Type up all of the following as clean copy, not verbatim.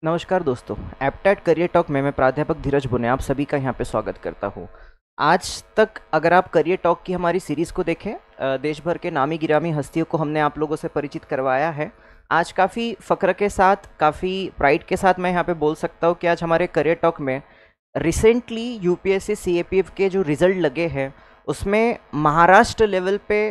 नमस्कार दोस्तों। एप्टेट career talk में मैं प्राध्यापक धीरज बुने आप सभी का यहाँ पे स्वागत करता हूँ। आज तक अगर आप करियर टॉक की हमारी सीरीज़ को देखें, देश भर के नामी गिरामी हस्तियों को हमने आप लोगों से परिचित करवाया है। आज काफ़ी फ़ख्र के साथ, काफ़ी प्राइड के साथ मैं यहाँ पे बोल सकता हूँ कि आज हमारे करियर टॉक में रिसेंटली यूपीएससी सीएपीएफ के जो रिज़ल्ट लगे हैं उसमें महाराष्ट्र लेवल पे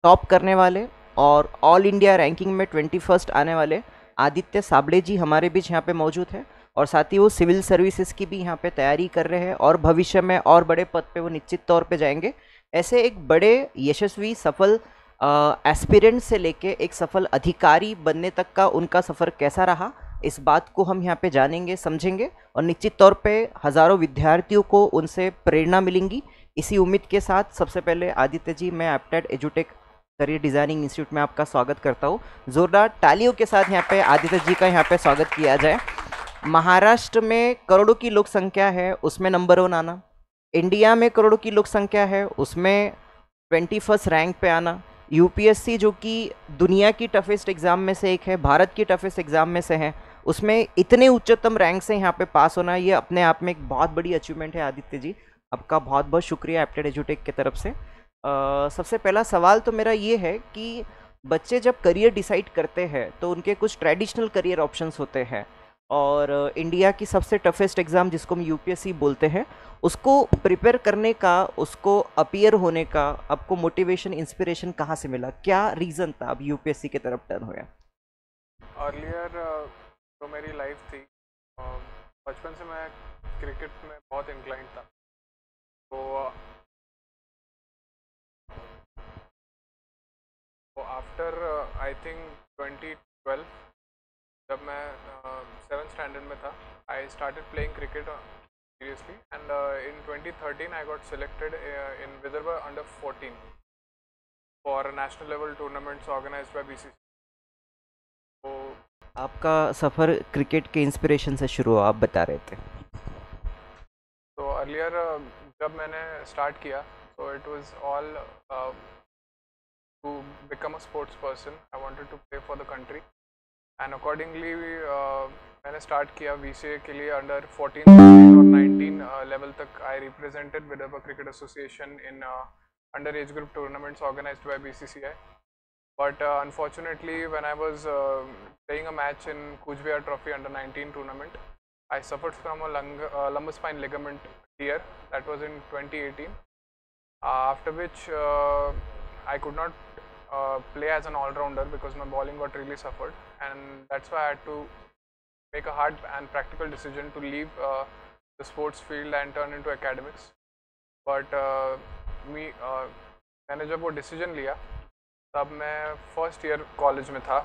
टॉप करने वाले और ऑल इंडिया रैंकिंग में 21st आने वाले आदित्य साबड़े जी हमारे बीच यहाँ पे मौजूद है। और साथ ही वो सिविल सर्विसेज की भी यहाँ पे तैयारी कर रहे हैं और भविष्य में और बड़े पद पे वो निश्चित तौर पे जाएंगे। ऐसे एक बड़े यशस्वी सफल एस्पिरेंट से लेके एक सफल अधिकारी बनने तक का उनका सफ़र कैसा रहा, इस बात को हम यहाँ पे जानेंगे, समझेंगे और निश्चित तौर पे हज़ारों विद्यार्थियों को उनसे प्रेरणा मिलेंगी। इसी उम्मीद के साथ सबसे पहले आदित्य जी, मैं एप्टेट एजुटेक करियर डिज़ाइनिंग इंस्टीट्यूट में आपका स्वागत करता हूँ। ज़ोरदार तालियों के साथ यहाँ पे आदित्य जी का यहाँ पे स्वागत किया जाए। महाराष्ट्र में करोड़ों की लोक संख्या है, उसमें नंबर 1 आना, इंडिया में करोड़ों की लोक संख्या है, उसमें 21st रैंक पे आना, यूपीएससी जो कि दुनिया की टफेस्ट एग्ज़ाम में से एक है, भारत की टफेस्ट एग्ज़ाम में से है, उसमें इतने उच्चतम रैंक से यहाँ पे पास होना, ये अपने आप में एक बहुत बड़ी अचीवमेंट है। आदित्य जी, आपका बहुत बहुत शुक्रिया एप्टेट एजुटेक की तरफ से। सबसे पहला सवाल तो मेरा ये है कि बच्चे जब करियर डिसाइड करते हैं तो उनके कुछ ट्रेडिशनल करियर ऑप्शंस होते हैं और इंडिया की सबसे टफेस्ट एग्ज़ाम जिसको हम यूपीएससी बोलते हैं, उसको प्रिपेयर करने का, उसको अपीयर होने का आपको मोटिवेशन, इंस्पिरेशन कहाँ से मिला? क्या रीज़न था अब यूपीएससी की तरफ टर्न होया? अर्लियर जो मेरी लाइफ थी, बचपन से मैं क्रिकेट में बहुत इंक्लाइंड था। तो आफ्टर आई थिंक 2012, जब मैं 7th स्टैंडर्ड में था, I started playing cricket seriously, and in 2013 I got selected in Vidarbha under 14 for national level tournaments organized by BCCI. तो आपका सफ़र क्रिकेट के इंस्पिरेशन से शुरू हुआ, आप बता रहे थे। तो अर्लियर जब मैंने स्टार्ट किया तो it was all to become a sports person. I wanted to play for the country and accordingly मैंने स्टार्ट किया वीसीए के लिए अंडर 14 और 19 लेवल तक। I represented Vidarbha cricket association in under age group tournaments organised by BCCI. But unfortunately, when I was playing a match in Cooch Behar Trophy under 19 tournament, I suffered from a lumbar spine ligament tear. That was in 2018. After which I could not play as an all-rounder because my bowling got really suffered, and that's why I had to make a hard and practical decision to leave the sports field and turn into academics. But मैंने जब वो decision लिया तब मैं first year college में था।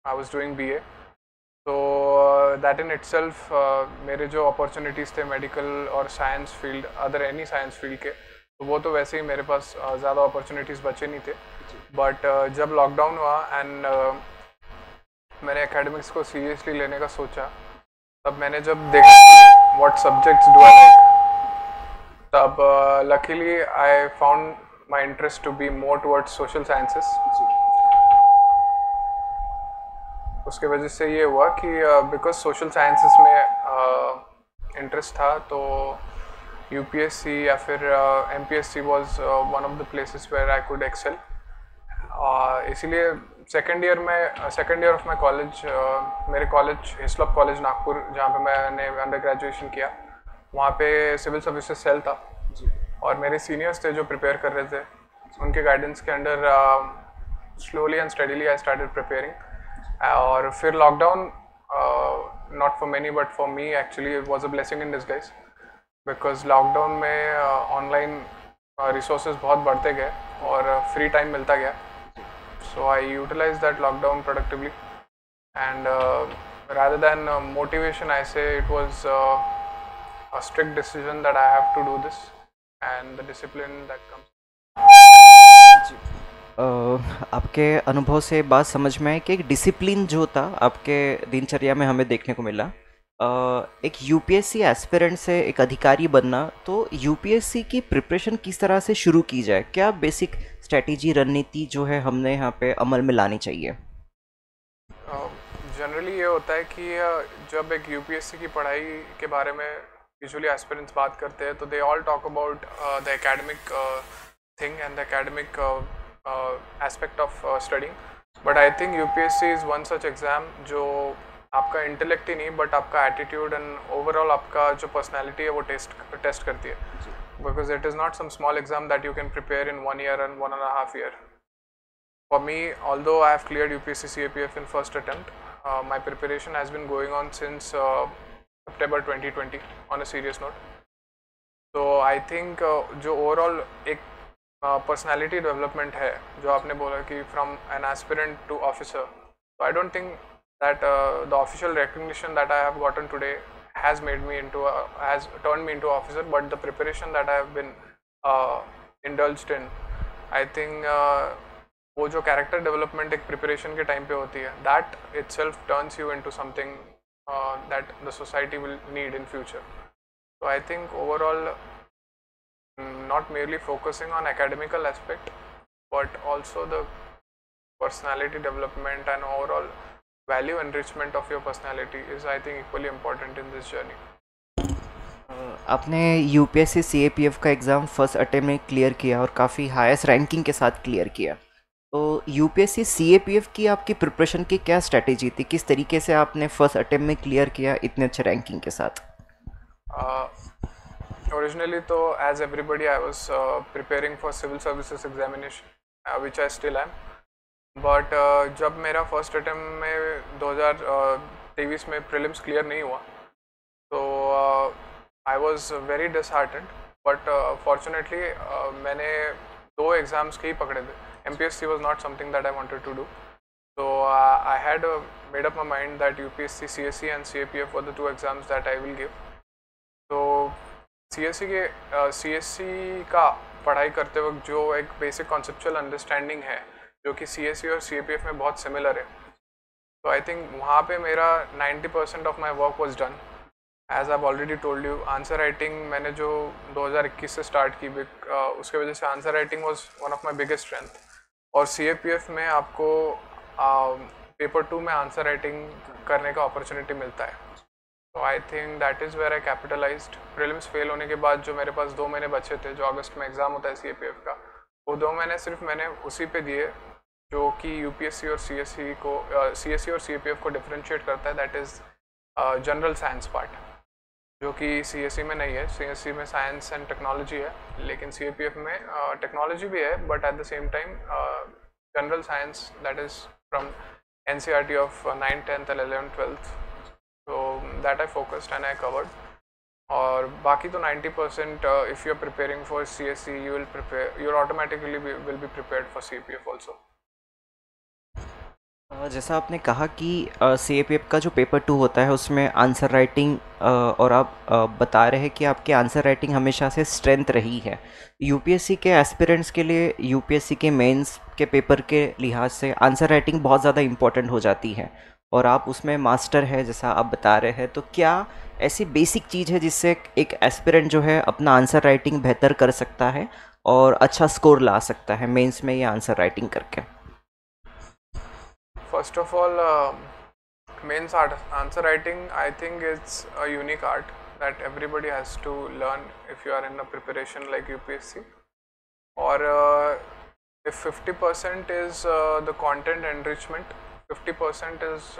I was doing BA. तो that in itself मेरे जो अपॉर्चुनिटीज़ थे मेडिकल और science field, other any science field के, तो वो तो वैसे ही मेरे पास ज़्यादा अपॉर्चुनिटीज़ बचे नहीं थे। बट जब लॉकडाउन हुआ एंड मैंने एकेडमिक्स को सीरियसली लेने का सोचा, तब मैंने जब देखा what subjects do I like, तब luckily I found my interest to be more towards social sciences. उसके वजह से ये हुआ कि because social sciences में इंटरेस्ट था तो यूपीएससी या फिर MPSC was one of the places where I could excel. इसीलिए second year of my college, मेरे कॉलेज हिस्लॉप कॉलेज नागपुर, जहाँ पे मैंने अंडर ग्रेजुएशन किया, वहाँ पे सिविल सर्विसेज सेल था और मेरे सीनियर्स थे जो प्रिपेयर कर रहे थे। उनके गाइडेंस के under slowly and steadily I started preparing. और फिर lockdown, not for many but for me actually it was a blessing in disguise, because lockdown में ऑनलाइन रिसोर्सेज बहुत बढ़ते गए और फ्री टाइम मिलता गया। So I utilise that lockdown productively and rather than motivation, I say it was a strict decision that I have to do this and the discipline that comes. आपके अनुभव से बात समझ में आई कि एक डिसिप्लिन जो था आपके दिनचर्या में हमें देखने को मिला। एक यूपीएससी एस्पिरेंट से एक अधिकारी बनना, तो यूपीएससी की प्रिपरेशन किस तरह से शुरू की जाए? क्या बेसिक स्ट्रेटेजी, रणनीति जो है हमने यहाँ पे अमल में लानी चाहिए? जनरली ये होता है कि जब एक यूपीएससी की पढ़ाई के बारे में यूजुअली एस्पिरेंट्स बात करते हैं तो they all talk about the academic thing and the academic aspect of studying. But I think UPSC is one such exam जो आपका इंटेलेक्ट ही नहीं बट आपका एटीट्यूड एंड ओवरऑल आपका जो पर्सनैलिटी है वो टेस्ट करती है, because it is not some small exam that you can prepare in 1 year and 1.5 year. For me, although I have cleared UPSC CAPF in first attempt, my preparation has been going on since September 2020 on a serious note. So I think जो overall एक personality development है जो आपने बोला कि from an aspirant to officer, so I don't think that the official recognition that I have gotten today has turned me into officer, but the preparation that I have been indulged in, I think वो जो character development एक preparation के time पे होती है, that itself turns you into something that the society will need in future. So I think overall not merely focusing on academical aspect but also the personality development and overall value enrichment of your personality is, I think, equally important in this journey. आपने UPSC CAPF का exam first attempt में clear किया और काफ़ी highest ranking के साथ clear किया, तो यूपीएससी सीएपीएफ की आपकी प्रिपरेशन की क्या स्ट्रैटेजी थी? किस तरीके से आपने फर्स्ट अटेम्प्ट में क्लियर किया इतने अच्छे रैंकिंग के साथ? Originally तो as everybody I was preparing for civil services examination, which I still am. But जब मेरा फर्स्ट अटेम्प्ट में 2023 में प्रीलिम्स क्लियर नहीं हुआ तो I was very disheartened. But fortunately मैंने 2 एग्ज़ाम्स के ही पकड़े थे. MPSC was not something that I wanted to do. So I had made up my mind that UPSC, CSE and CAPF were the 2 exams that I will give. तो CSE का पढ़ाई करते वक्त जो एक बेसिक कॉन्सेप्चुअल अंडरस्टैंडिंग है जो कि CSE और CAPF में बहुत सिमिलर है, तो आई थिंक वहाँ पे मेरा 90% of my work was done. As I already told you, answer writing मैंने जो 2021 से स्टार्ट की, उसके वजह से answer writing was one of my biggest strength. और CAPF में आपको पेपर 2 में आंसर राइटिंग करने का अपॉर्चुनिटी मिलता है. तो I think that is where I capitalised. Prelims fail होने के बाद जो मेरे पास 2 महीने बचे थे, जो अगस्त में एग्ज़ाम होता है CAPF का, वो 2 महीने सिर्फ मैंने उसी पे दिए जो कि UPSC और CSE और CAPF को डिफ्रेंशिएट करता है, that is general science part, जो कि CSE में नहीं है. CSE में साइंस एंड टेक्नोलॉजी है, लेकिन CAPF में टेक्नोलॉजी भी है but at the same time general science, that is from NCERT of 9th, 10th and 11th, 12th. So that I focused and I covered. और बाकी तो 90% if you're preparing for CSE, you'll automatically will be prepared for CAPF also. जैसा आपने कहा कि CAPF का जो paper 2 होता है उसमें आंसर राइटिंग, और आप बता रहे हैं कि आपकी आंसर राइटिंग हमेशा से स्ट्रेंथ रही है. यूपीएससी के एस्पिरेंट्स के लिए यूपीएससी के मेंस के पेपर के लिहाज से आंसर राइटिंग बहुत ज़्यादा इम्पोर्टेंट हो जाती है और आप उसमें मास्टर है जैसा आप बता रहे हैं, तो क्या ऐसी बेसिक चीज़ है जिससे एक एस्पिरेंट जो है अपना आंसर राइटिंग बेहतर कर सकता है और अच्छा स्कोर ला सकता है मेंस में ये आंसर राइटिंग करके? First of all, mains answer writing, I think it's a unique art that everybody has to learn if you are in a preparation like UPSC. Or if 50% is the content enrichment, 50% is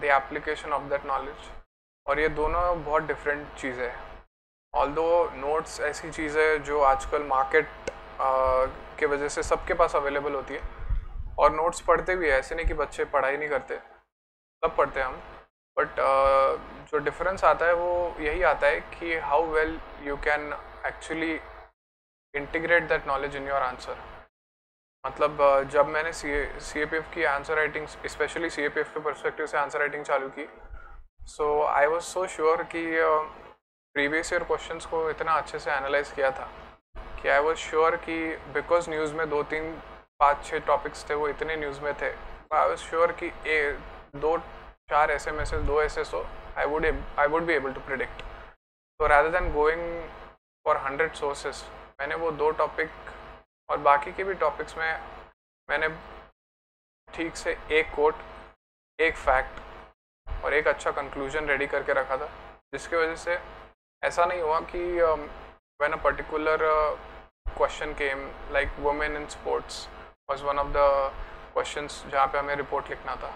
the application of that knowledge. और ये दोनों बहुत different चीज़ें हैं. Although notes ऐसी चीज़ है जो आजकल मार्केट के वजह से सबके पास अवेलेबल होती है, और नोट्स पढ़ते भी है, ऐसे नहीं कि बच्चे पढ़ाई नहीं करते, सब पढ़ते हैं हम. बट जो डिफरेंस आता है वो यही आता है कि how well you can actually integrate that knowledge in your answer. मतलब जब मैंने CAPF की आंसर राइटिंग, स्पेशली CAPF के पर्सपेक्टिव से आंसर राइटिंग चालू की, सो आई वॉज सो श्योर कि प्रीवियस ईयर क्वेश्चंस को इतना अच्छे से एनालाइज किया था कि आई वॉज श्योर कि बिकॉज न्यूज़ में 2, 3, 5, 6 टॉपिक्स थे, वो इतने न्यूज़ में थे, आई वॉज श्योर कि 2, 4 ऐसे में से 2 ऐसे so I would be able to predict. तो rather than going for 100 sources, मैंने वो 2 टॉपिक और बाकी के भी टॉपिक्स में मैंने ठीक से एक कोट, एक फैक्ट और एक अच्छा कंक्लूजन रेडी करके रखा था, जिसकी वजह से ऐसा नहीं हुआ कि when a particular question came like women in sports was one of the questions जहाँ पे हमें रिपोर्ट लिखना था,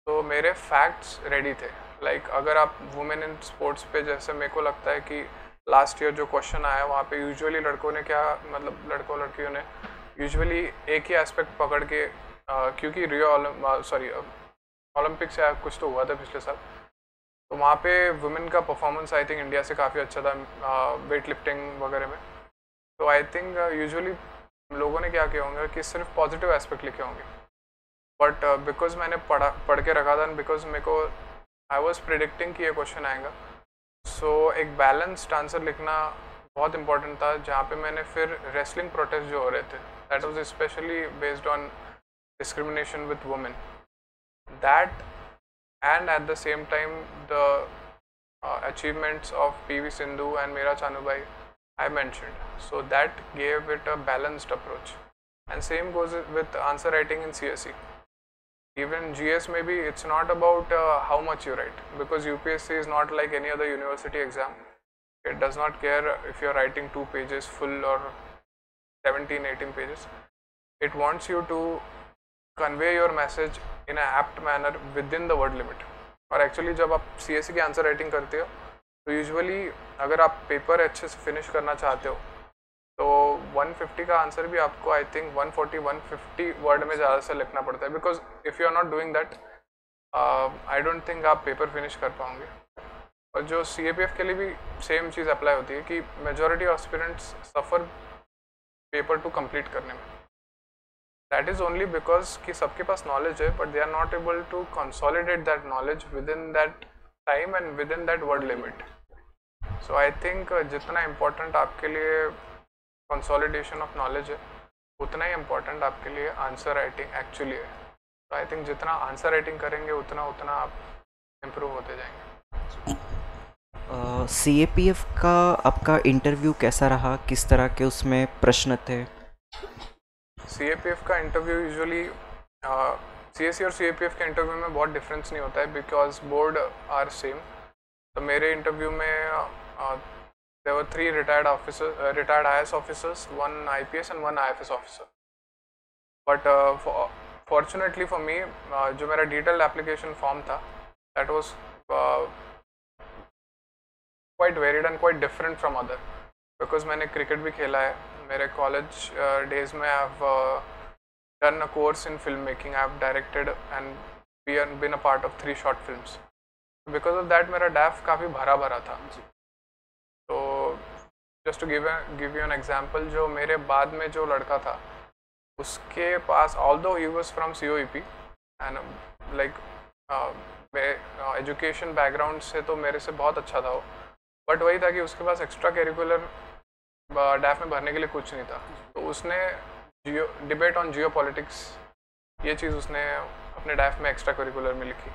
तो मेरे फैक्ट्स रेडी थे। लाइक अगर आप वुमेन इन स्पोर्ट्स पे, जैसे मेरे को लगता है कि लास्ट ईयर जो क्वेश्चन आया वहाँ पे यूजुअली लड़कों ने क्या, मतलब लड़कों लड़कियों ने यूजुअली एक ही एस्पेक्ट पकड़ के क्योंकि ओलंपिक्स या कुछ तो हुआ था पिछले साल, तो वहाँ पे वुमेन का परफॉर्मेंस आई थिंक इंडिया से काफ़ी अच्छा था वेट लिफ्टिंग वगैरह में। तो आई थिंक यूजुअली लोगों ने क्या किया होंगे कि सिर्फ पॉजिटिव एस्पेक्ट लिखे होंगे, बट बिकॉज मैंने पढ़ के रखा था, बिकॉज मेरे को आई वॉज प्रिडिक्टिंग कि ये क्वेश्चन आएगा, सो एक बैलेंस्ड आंसर लिखना बहुत इंपॉर्टेंट था। जहाँ पे मैंने फिर रेसलिंग प्रोटेस्ट जो हो रहे थे, that was specially based on discrimination with women, that and at the same time the achievements of PV Sindhu and Meera Chanubhai I mentioned, so that gave it a balanced approach. And same goes with answer writing in CSE. Even GS maybe it's not about how much you write, because UPSC is not like any other university exam. It does not care if you're writing 2 pages full or 17-18 pages. It wants you to convey your message in an apt manner within the word limit. और actually जब आप CSE की answer writing करते हो तो usually अगर आप paper अच्छे से फिनिश करना चाहते हो तो 150 का आंसर भी आपको आई थिंक 140-150 वर्ड में ज़्यादा से लिखना पड़ता है, because if you are not doing that I don't think आप पेपर फिनिश कर पाओगे। और जो CAPF के लिए भी सेम चीज़ अप्लाई होती है कि majority of aspirants suffer paper to complete करने में। दैट इज़ ओनली बिकॉज कि सबके पास नॉलेज है, but they are not able to consolidate that knowledge within that time and within that word limit. So I think जितना important आपके लिए consolidation of knowledge है, उतना ही important आपके लिए आंसर राइटिंग एक्चुअली है। तो आई थिंक जितना आंसर राइटिंग करेंगे उतना उतना आप इम्प्रूव होते जाएंगे। CAPF का आपका इंटरव्यू कैसा रहा, किस तरह के उसमें प्रश्न थे? CAPF का इंटरव्यू यूजुअली CSE और CAPF के इंटरव्यू में बहुत डिफरेंस नहीं होता है, बिकॉज बोर्ड आर सेम। तो मेरे इंटरव्यू में there were 3 retired IAS officers, 1 IPS and 1 IFS officer. But fortunately for me, जो मेरा detailed application form था, that was quite varied and quite different from other, because मैंने cricket भी खेला है। मेरे कॉलेज डेज में I have done a course in filmmaking. I have directed and been a part of 3 short films. Because of that मेरा DAF काफ़ी भरा भरा था। तो just to give you an example, जो मेरे बाद में जो लड़का था उसके पास, although he was from COEP and like education background से तो मेरे से बहुत अच्छा था वो, बट वही था कि उसके पास एक्स्ट्रा करिकुलर डैफ में भरने के लिए कुछ नहीं था। तो उसने डिबेट ऑन जियो पॉलिटिक्स, ये चीज़ उसने अपने डैफ में एक्स्ट्रा करिकुलर में लिखी।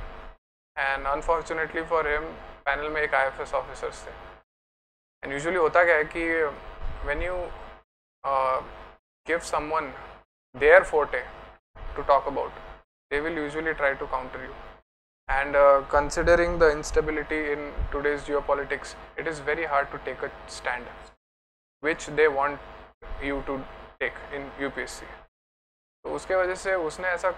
And unfortunately for him panel में एक IFS ऑफिसर्स थे। एंड यूजुअली होता क्या है कि when you give someone their forte to talk about, they will usually try to counter you. And considering the instability in today's geopolitics, it is very hard to take a stand, which they want you to take in UPSC. तो उसके वजह से उसने ऐसा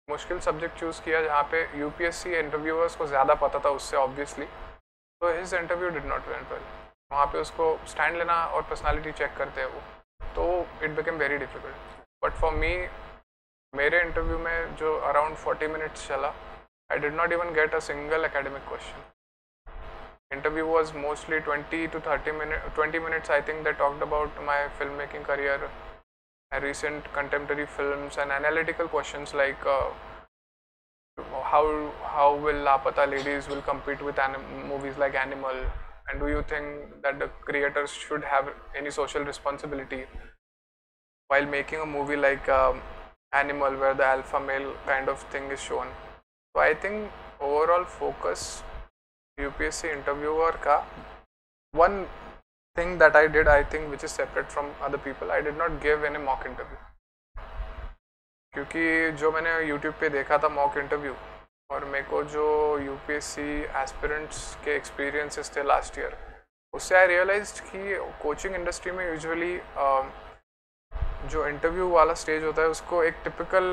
मुश्किल subject choose किया जहाँ पे UPSC इंटरव्यूअर्स को ज़्यादा पता था उससे ऑब्वियसली। तो his interview did not went well. वहाँ पे उसको स्टैंड लेना और पर्सनालिटी चेक करते हैं वो, तो it became very difficult. But for मी, मेरे इंटरव्यू में जो अराउंड 40 मिनट्स चला, I did not even get a single academic question. Interview was mostly 20 to 30 minutes, 20 minutes I think. They talked about my filmmaking career, recent contemporary films, and analytical questions like how will Lapata Ladies will compete with movies like Animal, and do you think that the creators should have any social responsibility while making a movie like Animal, where the alpha male kind of thing is shown. So I think overall focus UPSC interviewer का, one thing that I did, I think, which is separate from other people, I did not give any mock interview. क्योंकि जो मैंने YouTube पे देखा था mock interview, और मेरे को जो यूपीएससी एस्पिरेंट्स के एक्सपीरियंसेस थे लास्ट ईयर, उससे आई रियलाइज्ड कि कोचिंग इंडस्ट्री में यूजुअली जो इंटरव्यू वाला स्टेज होता है उसको एक टिपिकल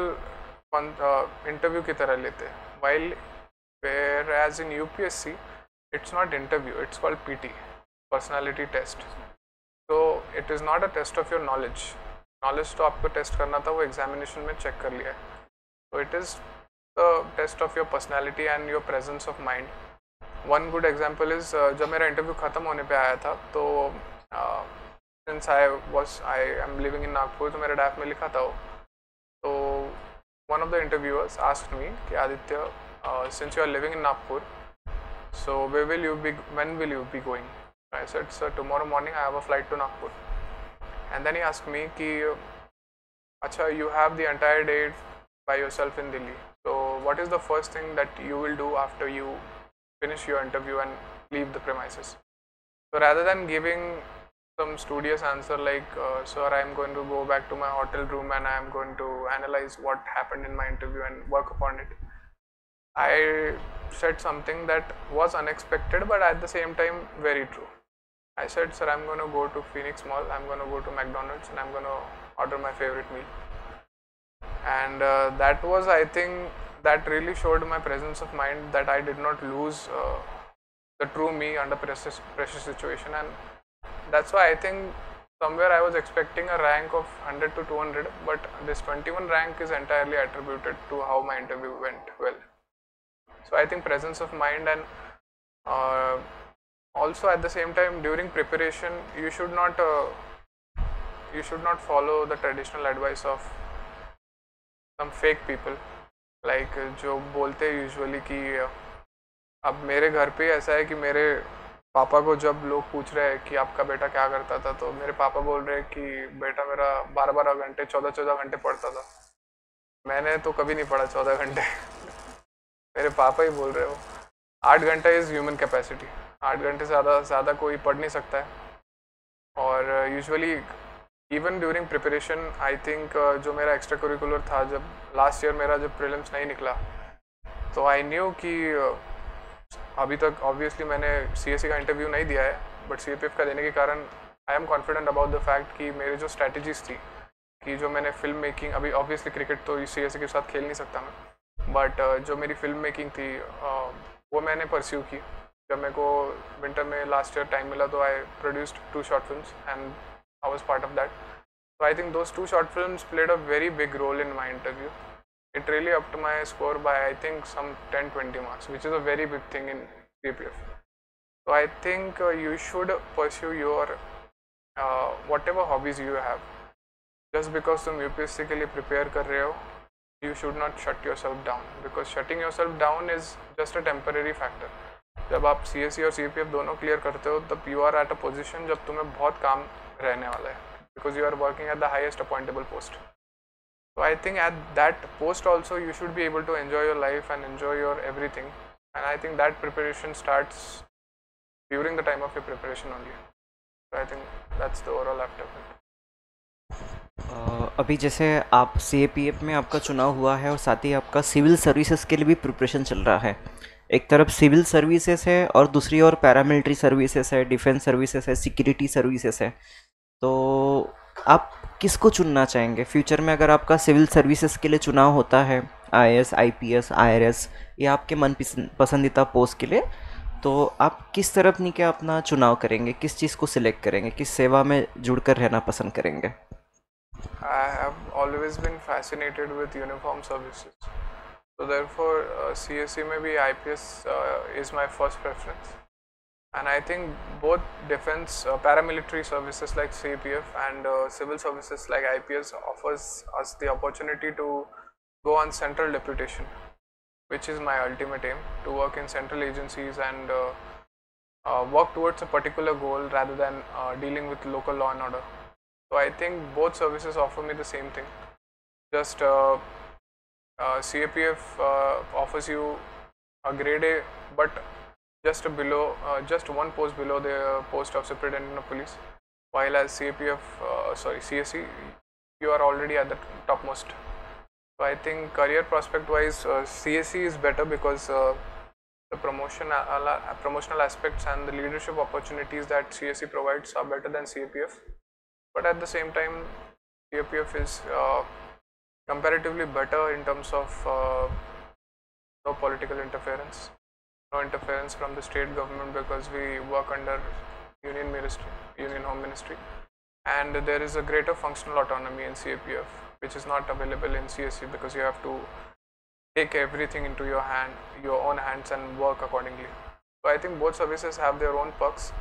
इंटरव्यू की तरह लेते हैं, while where as in UPSC it's not interview, it's called PT, personality test. तो it is not a test of your knowledge. Knowledge तो आपको टेस्ट करना था, वो एग्जामिनेशन में चेक कर लिया है. तो it is the test of your personality and your presence of mind. One good example is, जब मेरा इंटरव्यू ख़त्म होने पे आया था तो since I am living in Nagpur, तो मेरे डैप में लिखा था वो. तो one of the interviewers asked me कि Aditya, since you are living in Nagpur, so when will you be going? I said, sir, tomorrow morning I have a flight to Nagpur. And then he asked me ki, acha, you have the entire day by yourself in Delhi, so what is the first thing that you will do after you finish your interview and leave the premises? So rather than giving some studious answer like, sir, I am going to go back to my hotel room and I am going to analyze what happened in my interview and work upon it, I said something that was unexpected but at the same time very true. I said, sir, I'm going to go to Phoenix Mall, I'm going to go to McDonald's and I'm going to order my favorite meal. And that was, I think, that really showed my presence of mind, that I did not lose the true me under pressure situation. And that's why I think somewhere I was expecting a rank of 100 to 200, but this 21 rank is entirely attributed to how my interview went well. So I think presence of mind, and also at the same time during preparation you should not follow the traditional advice of some fake people, like जो बोलते हैं usually कि अब मेरे घर पे ऐसा है कि मेरे पापा को जब लोग पूछ रहे हैं कि आपका बेटा क्या करता था, तो मेरे पापा बोल रहे हैं कि बेटा मेरा 12-12 घंटे 14-14 घंटे पढ़ता था. मैंने तो कभी नहीं पढ़ा 14 घंटे. मेरे पापा ही बोल रहे हो. 8 घंटा इज़ ह्यूमन कैपेसिटी. 8 घंटे से ज़्यादा कोई पढ़ नहीं सकता है. और usually even during preparation I think जो मेरा एक्स्ट्रा करिकुलर था, जब लास्ट ईयर मेरा जब प्रीलिम्स नहीं निकला, तो आई न्यू कि अभी तक ऑब्वियसली मैंने सीएससी का इंटरव्यू नहीं दिया है, बट सीएपीएफ का देने के कारण I am confident about the fact कि मेरी जो स्ट्रैटेजीज थी, कि जो मैंने फिल्म मेकिंग, अभी ऑब्वियसली क्रिकेट तो सीएससी के साथ खेल नहीं सकता मैं, बट जो मेरी फिल्म मेकिंग थी वो मैंने परस्यू की. जब मेरे को विंटर में लास्ट ईयर टाइम मिला तो I produced 2 short films and I was part of that. So I think those 2 short films played a very big role in my interview. It really upped my score by I think some 10-20 marks, which is a very big thing in CPF. So I think you should pursue your whatever hobbies you have. Just because तुम UPSC के लिए prepare कर रहे हो, you should not shut yourself down, because shutting yourself down is just a temporary factor. जब आप CSE और CPF दोनों clear करते हो, तब you are at a position जब तुम्हें बहुत काम रहने वाला है, because you are working at the highest appointable post. So I think at that post also you should be able to enjoy your life and enjoy your everything, and I think that preparation starts during the time of your preparation only. So I think that's the overall after it. अभी जैसे आप CAPF में आपका चुनाव हुआ है और साथ ही आपका सिविल सर्विसेज के लिए भी प्रिपरेशन चल रहा है. एक तरफ सिविल सर्विसेज है और दूसरी ओर पैरामिलिट्री सर्विसेज है, डिफेंस सर्विसेज है, सिक्योरिटी सर्विसेज है. तो आप किसको चुनना चाहेंगे फ्यूचर में? अगर आपका सिविल सर्विसेज के लिए चुनाव होता है, IAS, IPS, IRS या आपके मन पसंदीदा पोस्ट के लिए, तो आप किस तरफ नहीं के अपना चुनाव करेंगे? किस चीज़ को सिलेक्ट करेंगे? किस सेवा में जुड़कर रहना पसंद करेंगे? I have always been fascinated with uniform services, so therefore CSE में भी IPS is my first preference. And I think both defense paramilitary services like CPF and civil services like IPS offers us the opportunity to go on central deputation, which is my ultimate aim, to work in central agencies and work towards a particular goal rather than dealing with local law and order. So I think both services offer me the same thing. Just CAPF offers you a grade A, but just one post below the post of Superintendent of Police, while as CSE you are already at the topmost. So I think career prospect wise, CSE is better because the promotional aspects and the leadership opportunities that CSE provides are better than CAPF. But at the same time, CAPF is comparatively better in terms of no political interference, no interference from the state government because we work under union ministry, union home ministry, and there is a greater functional autonomy in CAPF, which is not available in CSE because you have to take everything into your own hands and work accordingly. So I think both services have their own perks,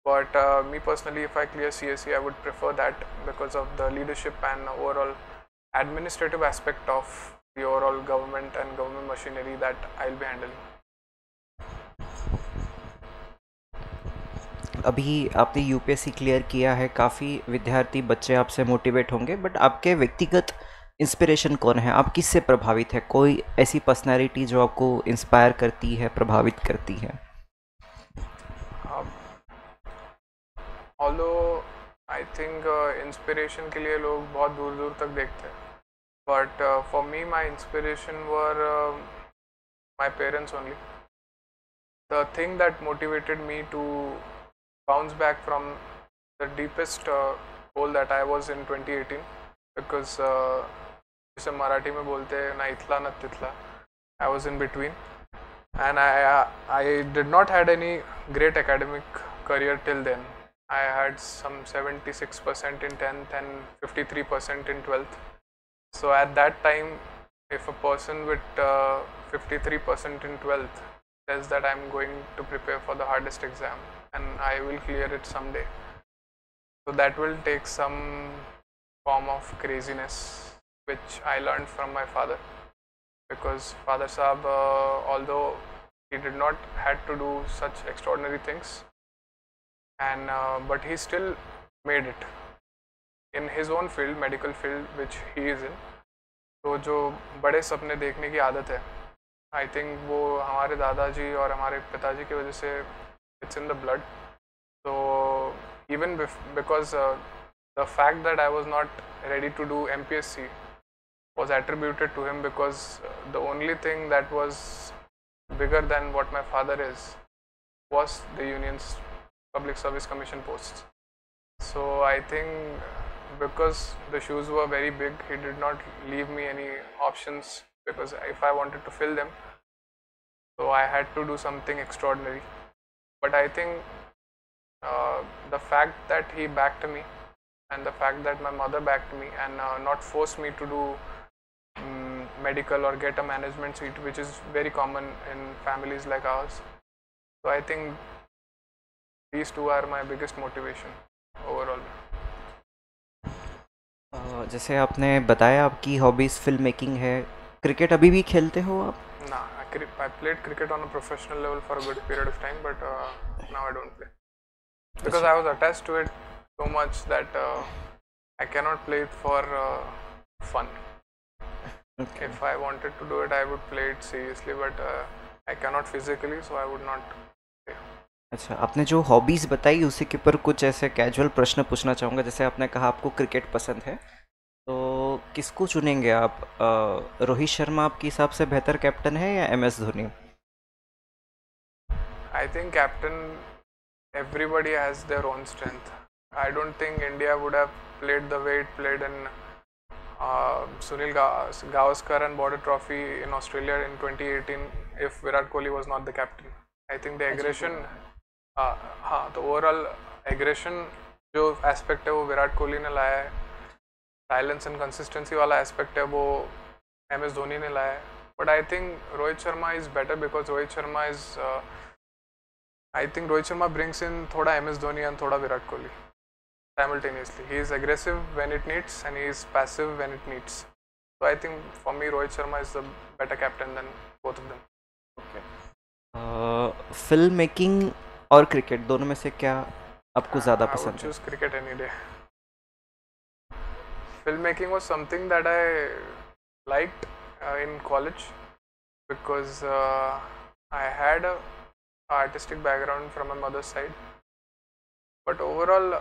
but me personally, if I clear CSE, I would prefer that because of the leadership and overall administrative aspect of the overall government and government machinery that I'll be handling. अभी आपने UPSC clear किया है, काफ़ी विद्यार्थी बच्चे आपसे motivate होंगे, but आपके व्यक्तिगत इंस्पिरेशन कौन है? आप किससे प्रभावित है? कोई ऐसी पर्सनैलिटी जो आपको इंस्पायर करती है, प्रभावित करती है? ऑल्दो आई थिंक इंस्पिरेशन के लिए लोग बहुत दूर दूर तक देखते हैं, but for me my inspiration were my parents only. The thing that motivated me to bounce back from the deepest hole that I was in 2018, because जिसे मराठी में बोलते हैं ना इथला ना तिथला, I was in between, and I did not had any great academic career till then. I had some 76% in 10th and 53% in 12th. So at that time, if a person with 53% in 12th says that I'm going to prepare for the hardest exam and I will clear it someday, so that will take some form of craziness, which I learned from my father, because Father Saab, although he did not had to do such extraordinary things, and but he still made it in his own field, medical field, which he is in. तो जो बड़े सपने देखने की आदत है, आई think वो हमारे दादाजी और हमारे पिताजी की वजह से इट्स इन द ब्लड. तो even because the fact that I was not ready to do MPSC was attributed to him, because the only thing that was bigger than what my father is was the union's public service commission posts. So I think because the shoes were very big, he did not leave me any options, because if I wanted to fill them, so I had to do something extraordinary. But I think the fact that he backed me, and the fact that my mother backed me and not forced me to do medical or get a management seat, which is very common in families like ours. So I think these two are my biggest motivation overall. जैसे आपने बताया आपकी hobbies film making है, cricket अभी भी खेलते हो आप? Nah, I played cricket on a professional level for a good period of time, but now I don't play, because I was attached to it so much that I cannot play it for fun. Okay. If I wanted to do it, I would play it seriously, but I cannot physically, so I would not play. अच्छा, आपने जो hobbies बताई उसी के ऊपर कुछ ऐसे casual प्रश्न पूछना चाहूँगा. जैसे आपने कहा आपको क्रिकेट पसंद है, तो किसको चुनेंगे आप? रोहित शर्मा आपके हिसाब से बेहतर कैप्टन है या MS Dhoni? I think captain, everybody has their own strength. I don't think India would have played the way it played in Sunil Gavaskar and Border Trophy in Australia in 2018 if Virat Kohli was not the captain. I think the aggression, हाँ, तो overall aggression जो aspect है वो विराट कोहली ने लाया है, silence and consistency वाला aspect है वो MS धोनी ने लाया है. But I think Rohit Sharma is better, because Rohit Sharma is, I think Rohit Sharma brings in थोड़ा MS धोनी एंड थोड़ा Virat Kohli simultaneously. He is aggressive when it needs and he is passive when it needs. So I think for me Rohit Sharma is the better captain than both of them. Okay. Film making और cricket दोनों में से क्या आपको ज़्यादा I would पसंद है? choose cricket any day. Filmmaking was something that I liked in college, because I had a artistic background from my mother's side. But overall,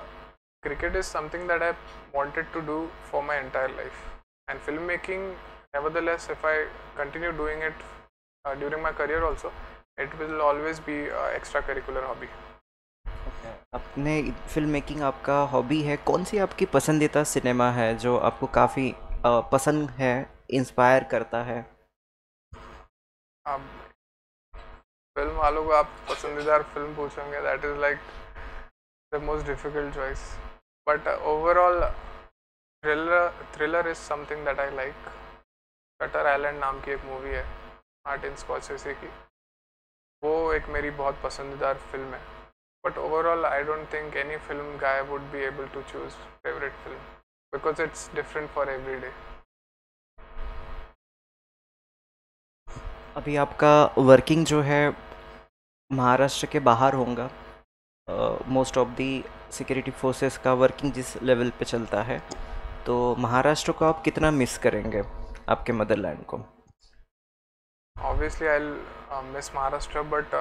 cricket is something that I wanted to do for my entire life. And filmmaking nevertheless, if I continue doing it during my career also, it will always be extracurricular hobby. अपने film making आपका hobby है, कौन सी आपकी पसंदीदा cinema है जो आपको काफ़ी पसंद है, इंस्पायर करता है? अब फिल्म वालों को आप पसंदीदा फिल्म पूछोगे, that is like the most difficult choice, but overall thriller is something that I like. Shutter island नाम की एक मूवी है मार्टिन स्कॉर्सेज़ी की, वो एक मेरी बहुत पसंदीदा फिल्म है. But overall I don't think any film guy would be able to choose favourite film because it's different for every day. अभी आपका वर्किंग जो है महाराष्ट्र के बाहर होगा, most of the security forces का वर्किंग जिस लेवल पे चलता है, तो महाराष्ट्र को आप कितना मिस करेंगे, आपके मदरलैंड को? Obviously, I'll miss Maharashtra, but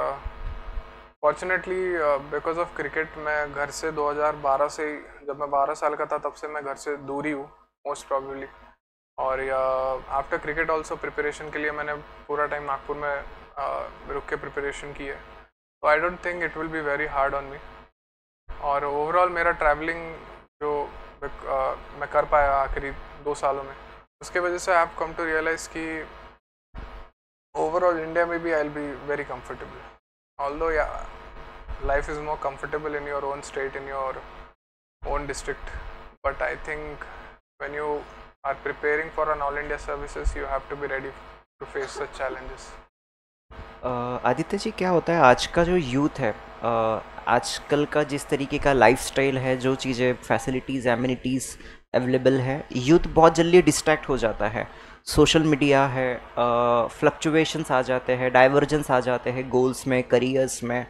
fortunately, because of cricket, मैं घर से 2012 से, जब मैं 12 साल का था तब से मैं घर से दूर ही हूँ मोस्ट प्रॉब्ली. और आफ्टर क्रिकेट ऑल्सो प्रिपरेशन के लिए मैंने पूरा टाइम नागपुर में रुक के प्रिपरेशन की है. तो आई don't think it will be very hard on me. और ओवरऑल मेरा ट्रैवलिंग जो मैं कर पाया आखिरी 2 सालों में, उसके वजह से I have come to realise कि overall India maybe I'll be very comfortable, although yeah, life is more comfortable in your own state, in your own district, but I think when you are preparing for an all India services, you have to be ready to face such challenges. Aditya ji, क्या होता है आज का जो youth है, आजकल का जिस तरीके का लाइफस्टाइल है, जो चीज़ें फैसिलिटीज़ एमिनिटीज़ अवेलेबल है, यूथ बहुत जल्दी डिस्ट्रैक्ट हो जाता है. सोशल मीडिया है, फ्लक्चुएशंस आ जाते हैं, डाइवर्जेंस आ जाते हैं गोल्स में, करियर्स में,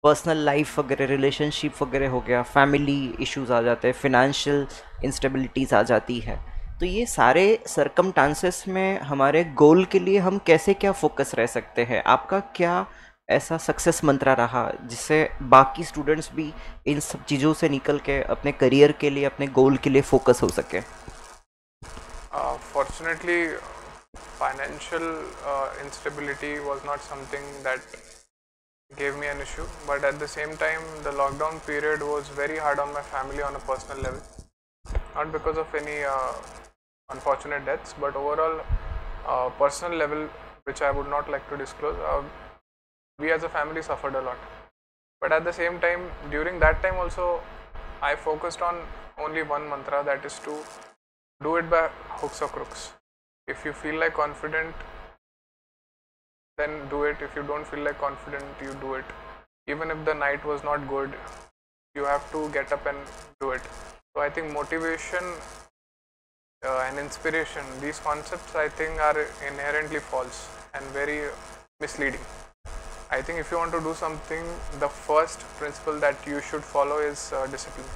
पर्सनल लाइफ वगैरह, रिलेशनशिप वगैरह हो गया, फैमिली इश्यूज आ जाते हैं, फिनेंशियल इंस्टेबिलिटीज़ आ जाती है. तो ये सारे सरकमस्टांसेस में हमारे गोल के लिए हम कैसे क्या फोकस रह सकते हैं? आपका क्या ऐसा सक्सेस मंत्रा रहा जिससे बाकी स्टूडेंट्स भी इन सब चीज़ों से निकल के अपने करियर के लिए, अपने गोल के लिए फोकस हो सके? Fortunately, financial instability was not something that gave me an issue, but at the same time, the lockdown period was very hard on my family on a personal level. Not because of any unfortunate deaths, but overall personal level, which I would not like to disclose. We as a family suffered a lot. But at the same time, during that time also, I focused on only one mantra, that is to do it by hooks or crooks. If you feel like confident, then do it. If you don't feel like confident, you do it. Even if the night was not good, you have to get up and do it. So I think motivation and inspiration, these concepts I think are inherently false and very misleading. I think if you want to do something, the first principle that you should follow is discipline,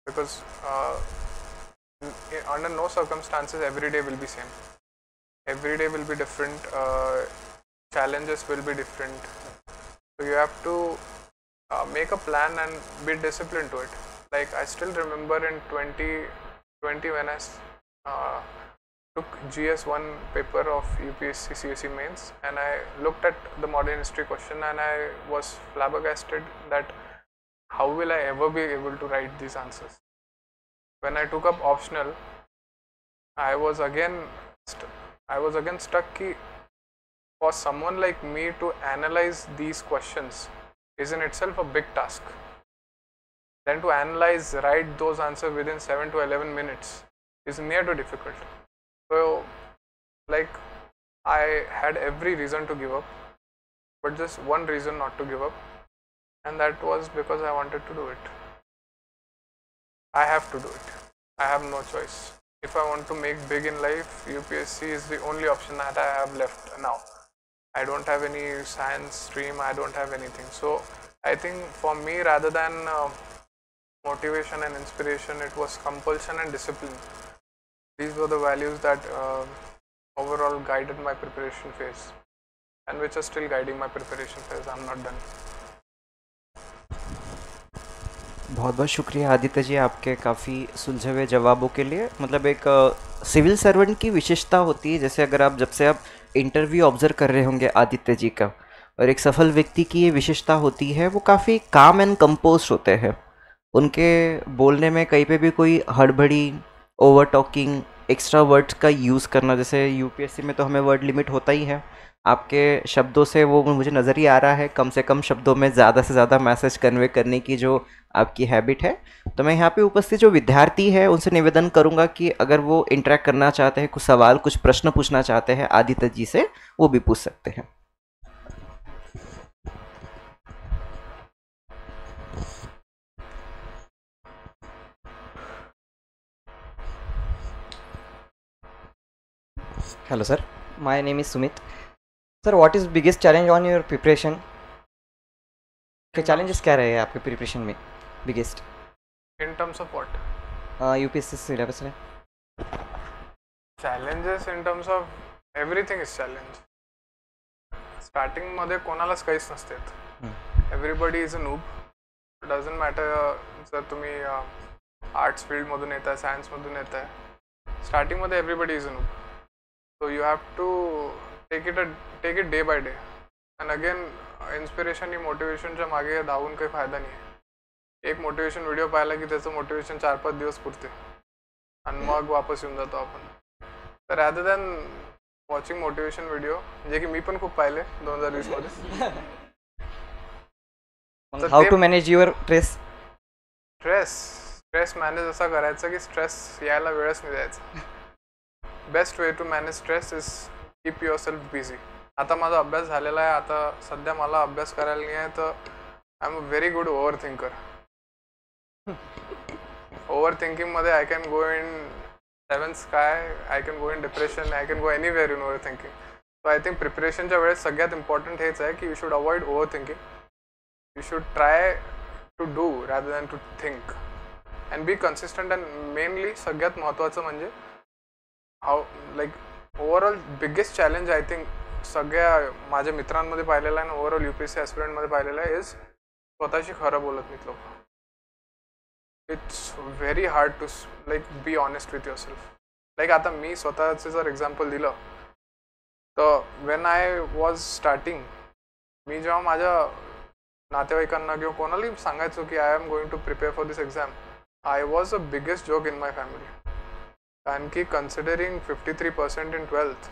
because under no circumstances every day will be same. Every day will be different. Challenges will be different. So you have to make a plan and be disciplined to it. Like I still remember in 2020 when I took GS1 paper of UPSC CSE mains, and I looked at the modern history question and I was flabbergasted that how will I ever be able to write these answers. When I took up optional, I was again stuck ki for someone like me to analyze these questions is in itself a big task. Then to analyze, write those answers within 7 to 11 minutes is near to difficult. So like I had every reason to give up, but just one reason not to give up, and that was because I wanted to do it. I have to do it. I have no choice. If I want to make big in life, UPSC is the only option that I have left now. I don't have any science stream, I don't have anything. So I think for me, rather than motivation and inspiration, it was compulsion and discipline. These were the values that overall guided my preparation phase, and which are still guiding my preparation phase. I'm not done. बहुत बहुत शुक्रिया आदित्य जी आपके काफ़ी सुलझे हुए जवाबों के लिए। मतलब एक सिविल सर्वेंट की विशेषता होती है, जैसे अगर आप जब से आप इंटरव्यू ऑब्जर्व कर रहे होंगे आदित्य जी का, और एक सफल व्यक्ति की ये विशेषता होती है, वो काफ़ी काम एंड कंपोस्ट होते हैं। उनके बोलने में कहीं पे भी कोई हड़बड़ी, ओवर टॉकिंग, एक्स्ट्रा वर्ड्स का यूज़ करना, जैसे यूपीएससी में तो हमें वर्ड लिमिट होता ही है, आपके शब्दों से वो मुझे नज़र ही आ रहा है, कम से कम शब्दों में ज़्यादा से ज़्यादा मैसेज कन्वे करने की जो आपकी हैबिट है। तो मैं यहाँ पे उपस्थित जो विद्यार्थी है उनसे निवेदन करूँगा कि अगर वो इंटरेक्ट करना चाहते हैं, कुछ सवाल कुछ प्रश्न पूछना चाहते हैं आदित्य जी से, वो भी पूछ सकते हैं। Hello, sir. My name is Sumit. Sir, what is biggest challenge on your preparation? के In challenges terms, क्या रहे हैं आपके प्रिपरेशन में biggest? in terms of what? UPSC syllabus में. Challenges in terms of everything is challenge. Starting मध्ये कोणालाच काहीच नसतात. Everybody is a noob. Doesn't matter जर तुम्ही आर्ट्स फील्डमधून येत आहे, सायन्समधून येत आहे, स्टार्टिंगमध्ये everybody is a noob. So you have to take it day by day. And again inspiration ही मोटिवेशनच्या मागे धावून काही फायदा नाही आहे. एक मोटिवेशन व्हिडिओ पाहिला की त्याचं मोटिवेशन 4-5 दिवस पुरते आणि मग वापस येऊन जातो आपण. तर rather than watching motivation video, जे की मी पण खूप पाहिले 2020 मध्ये. How to manage your stress? Stress manage असा करायचा की स्ट्रेस यायला वेळच नाही द्यायचा. Best way to manage stress is keep yourself busy. आता माझा अभ्यास झालेला आहे, आता सध्या मला अभ्यास करायला नाही आहे, तर I am a very good overthinker. Over थिंकिंगमध्ये I can go in seven sky, I can go in depression, I can go anywhere in overthinking. So I think प्रिपरेशनच्या वेळेस सगळ्यात इम्पॉर्टंट हेच आहे की you should avoid overthinking. You should try to do rather than to think and be consistent. And mainly सगळ्यात महत्त्वाचं म्हणजे how overall biggest challenge I think सगळ्या माझ्या मित्रांमध्ये पाहिलेलं आहे आणि ओव्हरऑल UPSC ॲस्पिरंटमध्ये पाहिलेलं आहे इज स्वतःशी खरं बोलत नाहीत लोक. It's very hard to be honest with yourself. आता मी स्वतःचं जर एक्झाम्पल दिलं तर वेन आय वॉज स्टार्टिंग, मी जेव्हा माझ्या नातेवाईकांना किंवा कोणालाही सांगायचो की I am going to prepare for this exam, I was a biggest joke in my family. कारण की considering 53% in 12th,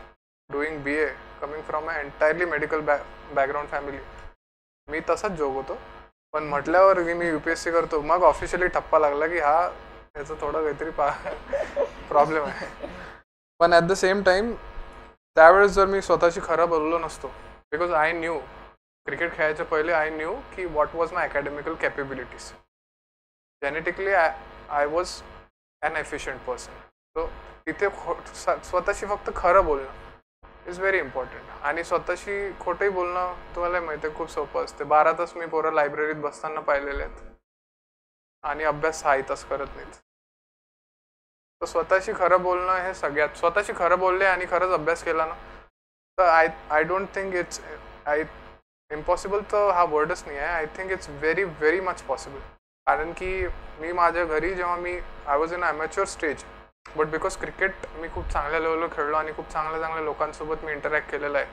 doing BA, coming from a entirely medical background family, मी तसाच जोक होतो. पण म्हटल्यावर की मी UPSC करतो, मग ऑफिशियली ठप्पा लागला की हा याचं थोडं काहीतरी प्रॉब्लेम आहे. पण ॲट द सेम टाईम त्यावेळेस जर मी स्वतःशी खरं बोललो नसतो, बिकॉज आय न्यू क्रिकेट खेळायच्या पहिले आय न्यू की what was my academical capabilities. Genetically I was an efficient person. So तिथे स्वतःशी फक्त खरं बोलणं इज व्हेरी इम्पॉर्टंट. आणि स्वतःशी खोटंही बोलणं तुम्हाला माहिती आहे खूप सोपं असते. 12 तास मी पोरं लायब्ररीत बसताना पाहिलेले आहेत आणि अभ्यास 6 तास करत नाहीत. तर स्वतःशी खरं बोलणं हे सगळ्यात, स्वतःशी खरं बोलले आणि खरंच अभ्यास केला ना, तर I don't think it's impossible. तर हा वर्डच नाही आहे. I think it's very very much possible. कारण की मी माझ्या घरी जेव्हा I was in amateur stage, but because cricket मी खूप चांगल्या लेवलवर खेळलो आणि खूप चांगल्या लोकांसोबत मी इंटरॅक्ट केलेलं आहे,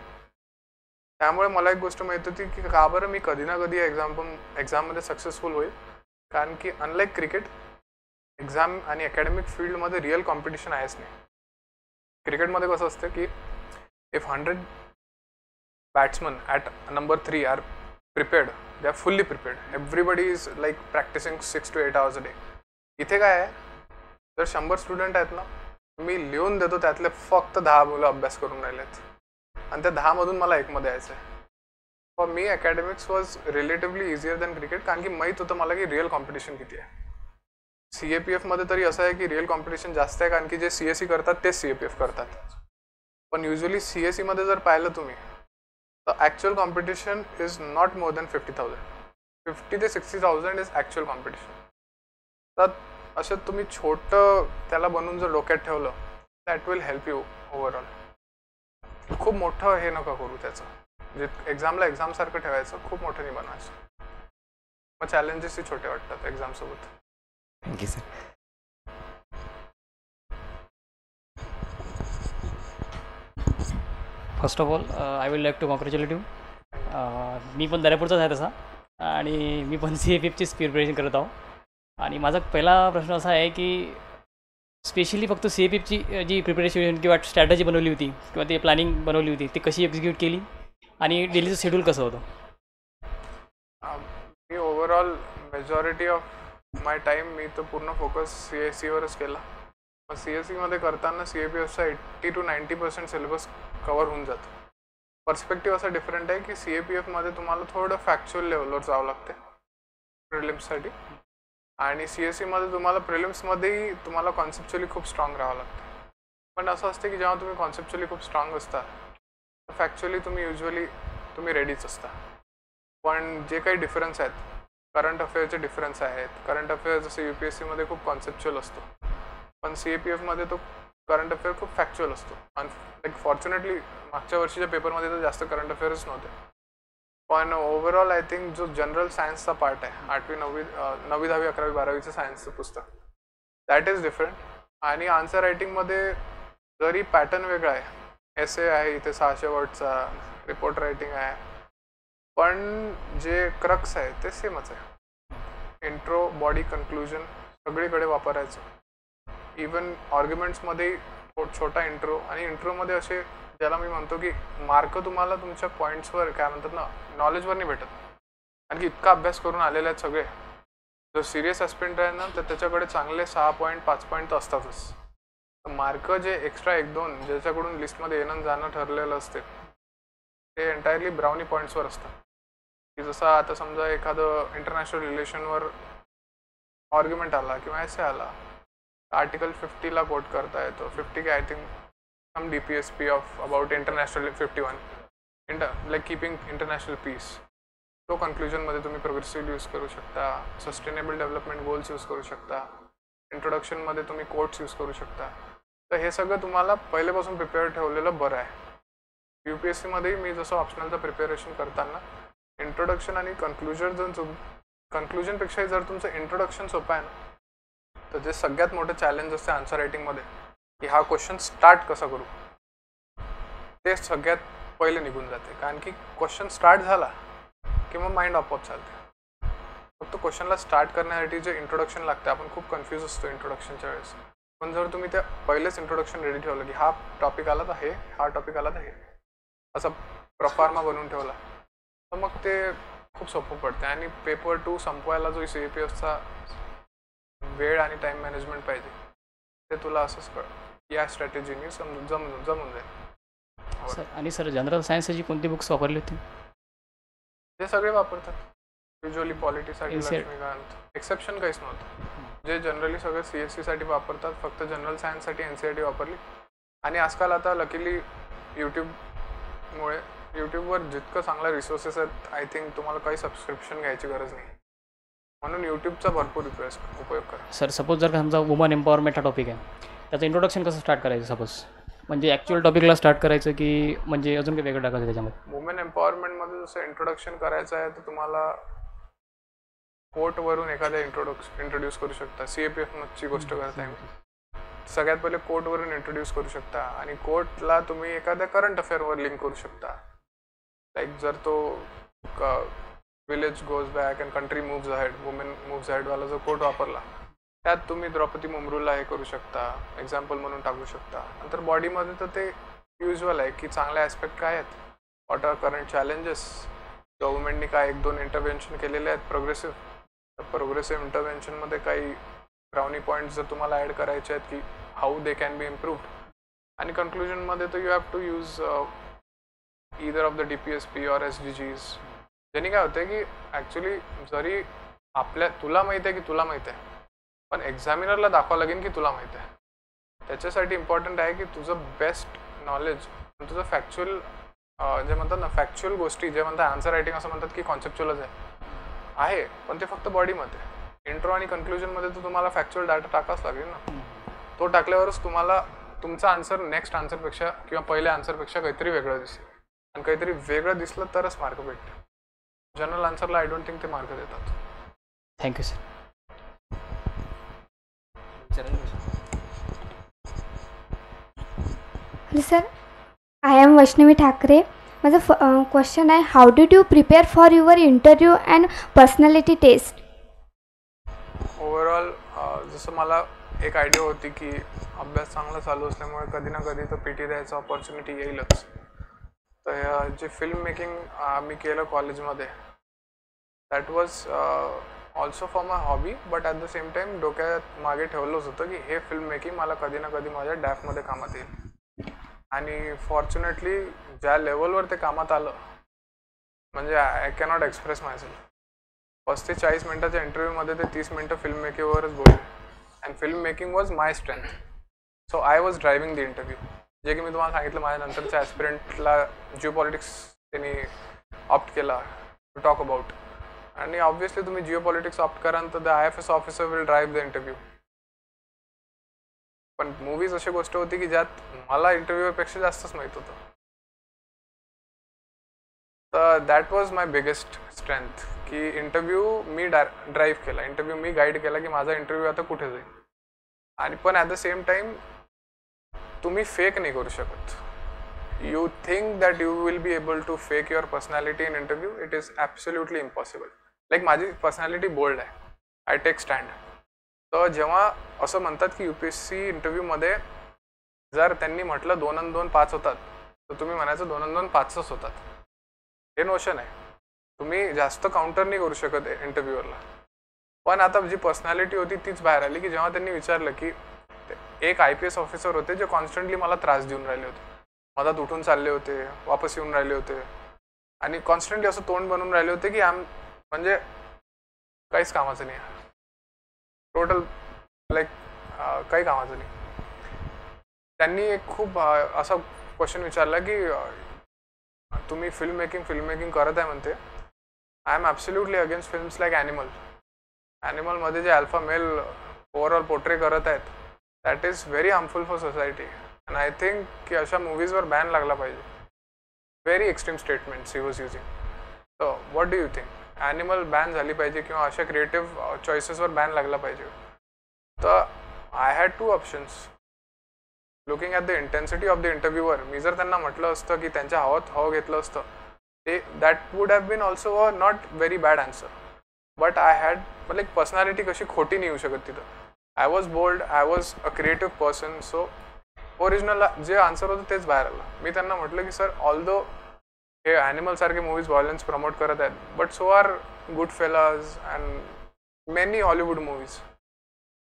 त्यामुळे मला एक गोष्ट माहीत होती की का बरं मी कधी ना कधी एक्झाममध्ये सक्सेसफुल होईल. कारण की अनलाईक क्रिकेट, एक्झाम आणि अकॅडमिक फील्डमध्ये रिअल कॉम्पिटिशन आहेच नाही. क्रिकेटमध्ये कसं असतं की if 100 batsman at number 3 are prepared, they are fully prepared, everybody is practising 6 to 8 hours a day. इथे काय आहे, जर 100 स्टुडंट आहेत ना, मी लिहून देतो त्यातले फक्त 10 मुलं अभ्यास करून राहिलेत आणि त्या 10 मधून मला 1 मध्ये यायचं आहे. For me academics was relatively easier than cricket, कारण की माहीत होतं मला की रिअल कॉम्पिटिशन किती आहे. CAPF मध्ये तरी असं आहे की रिअल कॉम्पिटिशन जास्त आहे, कारण की जे CSE करतात तेच CAPF करतात. पण युजली CSE मध्ये जर पाहिलं तुम्ही तर actual competition is not more than 50,000. 50 ते 60,000 इज ॲक्च्युअल कॉम्पिटिशन. तर असं तुम्ही छोटं त्याला बनवून जर डोक्यात ठेवलं, that will help you overall. खूप मोठं हे नका करू त्याचं, म्हणजे एक्झामला एक्झामसारखं ठेवायचं, खूप मोठं नाही बनवायचं. मग चॅलेंजेसही छोटे वाटतात एक्झामसोबत. Thank you sir. First of all I will like to congratulate you. मी पण दर्यापूरचाच आहे तसा, आणि मी पण CFFचीच प्रिपरेशन करत आहो. आणि माझा पहिला प्रश्न असा आहे की स्पेशली फक्त CFFची जी प्रिपरेशन किंवा स्ट्रॅटजी बनवली होती किंवा ते प्लॅनिंग बनवली होती ती कशी एक्झिक्यूट केली आणि डेलीचं शेड्यूल कसं होतं? मी overall majority of my time मी तर पूर्ण फोकस CSEवरच केला. मग CSEमध्ये करताना CAPFचा 80 to 90% सिलेबस कवर होऊन जातो. पर्स्पेक्टिव्ह असा डिफरंट आहे की CAPFमध्ये तुम्हाला थोडं फॅक्च्युअल लेवलवर जावं लागते प्रिलिम्ससाठी, आणि CSEमध्ये तुम्हाला प्रिलिम्समध्येही तुम्हाला कॉन्सेप्च्युअली खूप स्ट्रॉंग राहावं लागतं. पण असं असते की जेव्हा तुम्ही कॉन्सेप्च्युअली खूप स्ट्रॉंग असता तर फॅक्च्युअली तुम्ही रेडीच असता. पण जे काही डिफरन्स आहेत, करंट अफेअरचे डिफरन्स आहेत. करंट अफेअर जसं UPSCमध्ये खूप कॉन्सेप्च्युअल असतो, पण CAPFमध्ये तो करंट अफेअर खूप फॅक्च्युअल असतो. आणि लाईक फॉर्च्युनेटली मागच्या वर्षीच्या पेपरमध्ये तर जास्त करंट अफेअर्स नव्हते. पण ओव्हरऑल आय थिंक जो जनरल सायन्सचा पार्ट आहे, 8वी 9वी 10वी 11वी 12वीचं सायन्सचं पुस्तक, दॅट इज डिफरंट. आणि आन्सर रायटिंगमध्ये जरी पॅटर्न वेगळा आहे, एसे आहे इथे 600 वर्डचा, रिपोर्ट रायटिंग आहे, पण जे क्रक्स आहे ते सेमच आहे. इंट्रो, बॉडी, कन्क्लुजन सगळीकडे वापरायचं. इवन आर्ग्युमेंट्समध्ये छोटा इंट्रो, आणि इंट्रोमध्ये असे ज्याला मी म्हणतो की मार्क तुम्हाला तुमच्या पॉईंट्सवर काय म्हणतात ना, नॉलेजवर नाही भेटत. आणखी इतका अभ्यास करून आलेले आहेत सगळे. जो सिरियस ॲस्पिरंट आहे ना तर त्याच्याकडे चांगले 6 पॉईंट 5 पॉईंट तर असतातच. मार्क जे एक्स्ट्रा 1-2 ज्याच्याकडून लिस्टमध्ये येणं जाणं ठरलेलं असते ते एंटायरली ब्राउनी पॉईंट्सवर असतात. की जसं आता समजा एखादं इंटरनॅशनल रिलेशनवर आर्ग्युमेंट आला किंवा एसे आला, आर्टिकल 50ला कोट करता येतो. 50 काय I think some DPSP of about international 51 like keeping international peace. तो कन्क्लुजनमध्ये तुम्ही प्रोग्रेसिव्ह यूज करू शकता, सस्टेनेबल डेव्हलपमेंट गोल्स यूज करू शकता, इंट्रोडक्शनमध्ये तुम्ही कोट्स यूज करू शकता. तर हे सगळं तुम्हाला पहिल्यापासून प्रिपेअर ठेवलेलं बरं आहे. UPSCमध्येही मी जसं ऑप्शनलचं प्रिपेरेशन करताना इंट्रोडक्शन आणि कन्क्लुजनपेक्षाही जर तुमचं इंट्रोडक्शन सोपं आहे ना, तर जे सगळ्यात मोठं चॅलेंज असते आन्सर रायटिंगमध्ये की हा क्वेश्चन स्टार्ट कसा करू, ते सगळ्यात पहिले निघून जाते. कारण की क्वेश्चन स्टार्ट झाला की मग माइंड आपोआप चालते. फक्त क्वेश्चनला स्टार्ट करण्यासाठी जे इंट्रोडक्शन लागतं, आपण खूप कन्फ्यूज असतो इंट्रोडक्शनच्या वेळेस. पण जर तुम्ही त्या पहिलेच इंट्रोडक्शन रेडी ठेवलं की हा टॉपिक आला तर हे, हा टॉपिक आला तर हे, असा प्रोफार्मा बनवून ठेवला तर मग ते खूप सोपं पडते. आणि पेपर 2 संपवायला जो CAPFचा वेळ आणि टाईम मॅनेजमेंट पाहिजे ते तुला असंच कळ या स्ट्रॅटेजीने जमून जाईल. सर, आणि सर जनरल सायन्सची कोणती बुक्स वापरली होती? ते सगळे वापरतात. युजली पॉलिटीसाठी लक्ष्मीकांत, एक्सेप्शन काहीच नव्हतं. जे जनरली सगळं CSE साठी वापरतात, फक्त जनरल सायन्ससाठी NCERT वापरली. आणि आजकाल आता लकीली यूट्यूबवर जितकं चांगला रिसोर्सेस आहेत, आय थिंक तुम्हाला काही सबस्क्रिप्शन घ्यायची गरज नाही. म्हणून यूट्यूबचा भरपूर उपयोग करा. सर, सपोज जर का समजा वुमन एम्पॉवरमेंट हा टॉपिक आहे, त्याचं इंट्रोडक्शन कसं स्टार्ट करायचं? सपोज म्हणजे ॲक्च्युअल टॉपिकला स्टार्ट करायचं की म्हणजे अजून काही वेगळं टाकायचं त्याच्यामध्ये? वुमेन एम्पॉवरमेंटमध्ये जसं इंट्रोडक्शन करायचं आहे तर तुम्हाला कोर्टवरून एखाद्या इंट्रोड्यूस करू शकता. CAPFची गोष्ट करताय मी. सगळ्यात पहिले कोर्टवरून इंट्रोड्यूस करू शकता, आणि कोर्टला तुम्ही एखाद्या करंट अफेअरवर लिंक करू शकता. लाईक जर तो village goes back and country moves ahead, women moves अहेडवाला जो कोट वापरला त्यात तुम्ही द्रौपदी मुर्मूला हे करू शकता, एक्झाम्पल म्हणून टाकू शकता. नंतर बॉडीमध्ये तर ते युज्युअल आहे की चांगले ॲस्पेक्ट काय आहेत, व्हॉट आर करंट चॅलेंजेस, गव्हर्नमेंटने काय 1-2 इंटरव्हेन्शन केलेले आहेत प्रोग्रेसिव्ह इंटरव्हेन्शनमध्ये काही ब्राउनी पॉईंट्स जर तुम्हाला ॲड करायचे आहेत की how they can be improved. आणि कन्क्लुजनमध्ये तर you have to use either of the DPSP or SDGs. ज्याने काय होतं की ॲक्च्युली जरी तुला माहीत आहे की तुला माहीत आहे, पण एक्झामिनरला दाखवावं लागेल की तुला माहीत आहे. त्याच्यासाठी इम्पॉर्टंट आहे की तुझं बेस्ट नॉलेज, तुझं फॅक्च्युअल जे म्हणतात ना, फॅक्च्युअल गोष्टी जे म्हणतात आन्सर रायटिंग असं म्हणतात की कॉन्सेप्च्युअलच आहे, पण ते फक्त बॉडीमध्ये. इंट्रो आणि कन्क्लुजनमध्ये तर तुम्हाला फॅक्च्युअल डाटा टाकावाच लागेल ना. तो टाकल्यावरच तुम्हाला तुमचा आन्सर नेक्स्ट आन्सरपेक्षा किंवा पहिल्या आन्सरपेक्षा काहीतरी वेगळं दिसेल, आणि काहीतरी वेगळं दिसलं तरच मार्क भेटते. जनरल आन्सरला आय डोंट थिंक ते मार्क देतात. Thank you sir. Hello sir, I am Vaishnavi Thackeray. माझं क्वेश्चन आहे, how did you prepare for your interview and personality test? Overall जसं मला एक आयडिया होती की अभ्यास चांगला चालू असल्यामुळे कधी ना कधी तर PT द्यायचा ऑपॉर्च्युनिटी येईलच. तर जे फिल्म मेकिंग मी केलं कॉलेजमध्ये, that was also for my hobby, but at the same time डोक्यात मागे ठेवलंच होतं की हे फिल्म मेकिंग मला कधी ना कधी माझ्या डॅफमध्ये कामात येईल. आणि फॉर्च्युनेटली ज्या लेवलवर ते कामात आलं, म्हणजे आय कॅनॉट एक्सप्रेस मायसेल्फ. 30 ते 40 मिनटाच्या इंटरव्ह्यूमध्ये ते 30 मिनटं फिल्म मेकिंगवरच बोलले. And film making was my strength. So I was driving the interview. जे की मी तुम्हाला सांगितलं, माझ्या नंतरच्या ॲस्पिरंटला जिओपॉलिटिक्स त्यांनी ऑप्ट केला टू टॉक अबाउट. आणि ऑब्व्हियसली तुम्ही जिओपॉलिटिक्स ऑप्ट कराल तर the IFS officer will drive the interview. पण मूवीज अशी गोष्ट होती की ज्यात मला इंटरव्ह्यूपेक्षा जास्तच माहीत होतं. तर that was my biggest strength की इंटरव्ह्यू मी ड्राईव्ह केला, इंटरव्ह्यू मी गाईड केला की माझा इंटरव्ह्यू आता कुठे जाईल. आणि पण ॲट द सेम टाईम तुम्ही फेक नाही करू शकत. You think that you will be able to fake your personality in interview. It is absolutely impossible. Like माझी पर्सनॅलिटी बोल्ड आहे, आय टेक स्टँड. तर जेव्हा असं म्हणतात की UPSC इंटरव्ह्यूमध्ये जर त्यांनी म्हटलं 2 आणि 2 5 होतात, तर तुम्ही म्हणायचं 2 आणि 2 5च होतात. हे नोशन आहे. तुम्ही जास्त काउंटर नाही करू शकत इंटरव्ह्यूवरला. पण आता जी पर्सनॅलिटी होती तीच बाहेर आली की जेव्हा त्यांनी विचारलं की एक IPS ऑफिसर होते जे कॉन्स्टंटली मला त्रास देऊन राहिले होते, मधात उठून चालले होते, वापस येऊन राहिले होते, आणि कॉन्स्टंटली असं तोंड बनवून राहिले होते की म्हणजे काहीच कामाचं नाही, टोटल लाईक काही कामाचं नाही. त्यांनी एक खूप असा क्वेश्चन विचारला की तुम्ही फिल्म मेकिंग करत आहे म्हणते. I am absolutely against films like ॲनिमलमध्ये जे अल्फा मेल ओव्हरऑल पोर्ट्रे करत आहेत, that is very harmful for society. And I think की अशा मूवीजवर बॅन लागला पाहिजे. Very extreme statements he was using. So what do you think? Animal ban झाली पाहिजे किंवा अशा क्रिएटिव्ह चॉईसेसवर बॅन लागला पाहिजे? तर I had 2 options. Looking at the intensity of the इंटरव्ह्यूवर, मी जर त्यांना म्हटलं असतं की त्यांच्या हवं घेतलं असतं, ते that would have been also a not very bad answer. But I had like personality कशी खोटी नाही येऊ शकत तिथं. I was bold, I was a creative person. So original जे आन्सर होतं तेच बाहेर आलं. मी त्यांना म्हटलं की सर, ऑल्दो हे ॲनिमलसारखे मूवीज व्हायलन्स प्रमोट करत आहेत, but so are Goodfellas and many Hollywood movies.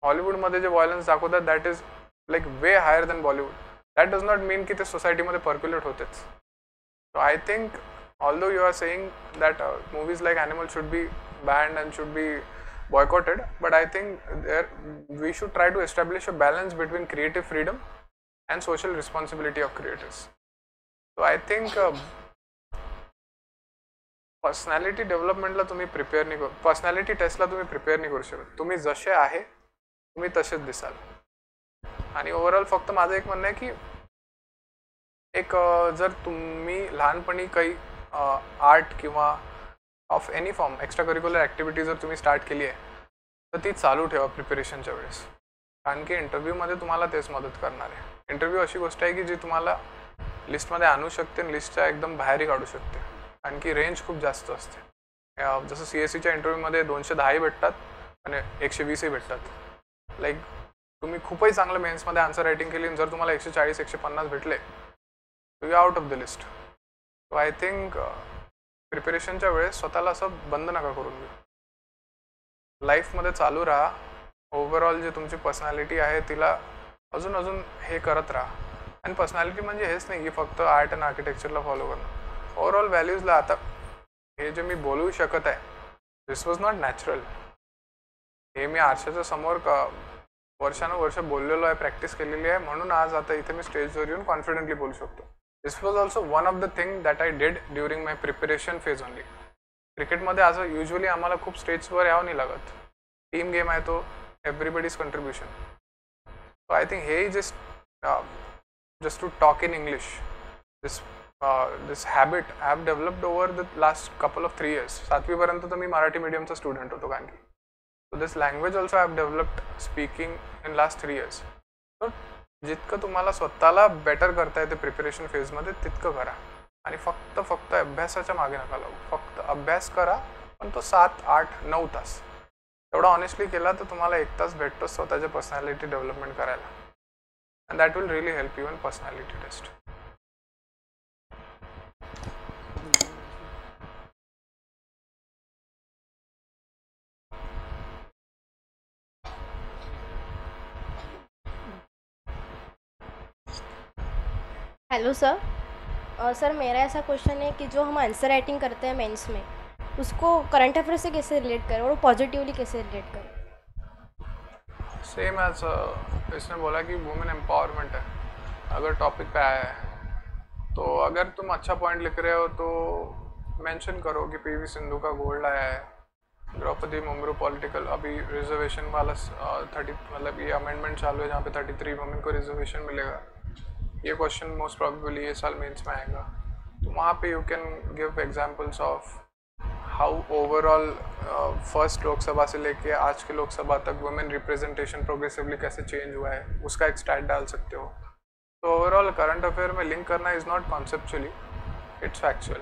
हॉलिवूडमध्ये जे व्हायलन्स दाखवतात that is like way higher than Bollywood. That does not mean की ते सोसायटीमध्ये पर्क्युलेट होतेच. So I think although you are saying that movies like Animal should be banned and should be boycotted, but I think we should try to establish a balance between creative freedom and social responsibility of creators. So I think personality डेव्हलपमेंटला तुम्ही prepare नाही करू, personality टेस्टला तुम्ही prepare नाही करू शकत. तुम्ही जसे आहे तुम्ही तसेच दिसाल. आणि ओव्हरऑल फक्त माझं एक म्हणणं आहे की एक जर तुम्ही लहानपणी काही आर्ट किंवा of any form extra curricular activity जर तुम्ही स्टार्ट केली आहे, तर ती चालू ठेवा प्रिपरेशनच्या वेळेस. कारण की इंटरव्ह्यूमध्ये तुम्हाला तेच मदत करणार आहे. इंटरव्ह्यू अशी गोष्ट आहे की जी तुम्हाला लिस्टमध्ये आणू शकते आणि लिस्टच्या एकदम बाहेरही काढू शकते. कारण की रेंज खूप जास्त असते. जसं CSEच्या इंटरव्ह्यूमध्ये 210ही भेटतात आणि 120ही भेटतात. लाईक तुम्ही खूपही चांगलं मेन्समध्ये आन्सर रायटिंग केली आणि जर तुम्हाला 140-150 भेटले, you are out of the list. So I think प्रिपरेशनच्या वेळेस स्वतःला असं बंद नका करून घेऊ. लाईफमध्ये चालू राहा. ओव्हरऑल जे तुमची पर्सनॅलिटी आहे तिला अजून हे करत राहा. आणि पर्सनॅलिटी म्हणजे हेच नाही की फक्त आर्ट अँड आर्किटेक्चरला फॉलो करणं. ओव्हरऑल व्हॅल्यूजला. आता हे जे मी बोलू शकत आहे, दिस वॉज नॉट नॅचरल. हे मी आरशाच्या समोर वर्षानुवर्ष बोललेलो आहे, प्रॅक्टिस केलेली आहे, म्हणून आज आता इथे मी स्टेजवर येऊन कॉन्फिडेंटली बोलू शकतो. This was also one of the things that I did during my preparation phase only. क्रिकेटमध्ये असं युजली आम्हाला खूप स्टेजवर यावं नाही लागत. टीम गेम आहे तो, everybody's contribution. So I think हे just to talk in English, this habit I have developed over the last couple of 3 years. 7वीपर्यंत तर मी मराठी मीडियमचा स्टुडंट होतो. कारण की so this language also I have developed speaking in last 3 years. सो जितकं तुम्हाला स्वतःला बेटर करता येते प्रिपरेशन फेजमध्ये तितकं करा आणि फक्त अभ्यासाच्या मागे नका लागू. फक्त अभ्यास करा, पण तो 7, 8, 9 तास एवढा ऑनेस्टली केला तर तुम्हाला 1 तास भेटतो स्वतःच्या पर्सनॅलिटी डेव्हलपमेंट करायला. And that will really help you in personality test. Hello sir. Sir मेरा ऐसा क्वेश्चन है कि जो हम आंसर राइटिंग करते हैं मेंस में, उसको करंट अफेयर से कैसे रिलेट करें और पॉजिटिवली कैसे रिलेट करें? सेम एज इसने बोला कि वुमेन एम्पावरमेंट है. अगर टॉपिक पे आया है तो अगर तुम अच्छा पॉइंट लिख रहे हो तो मेंशन करो कि पीवी सिंधु का गोल्ड आया है, द्रौपदी मुर्मू पॉलिटिकल अभी रिजर्वेशन वाला 30 मतलब ये अमेंडमेंट चालू है जहाँ पे 33 वुमेन को रिजर्वेशन मिलेगा. ये क्वेश्चन मोस्ट प्रोबेबली ये साल मेंस में आएगा. तो वहाँ पे you can give examples of how overall first Lok Sabha से लेके आज के लोकसभा तक वुमेन रिप्रेजेंटेशन प्रोग्रेसिवली कैसे चेंज हुआ है, उसका एक स्टैट डाल सकते हो. तो ओवरऑल करंट अफेयर में लिंक करना is not conceptually, it's factual.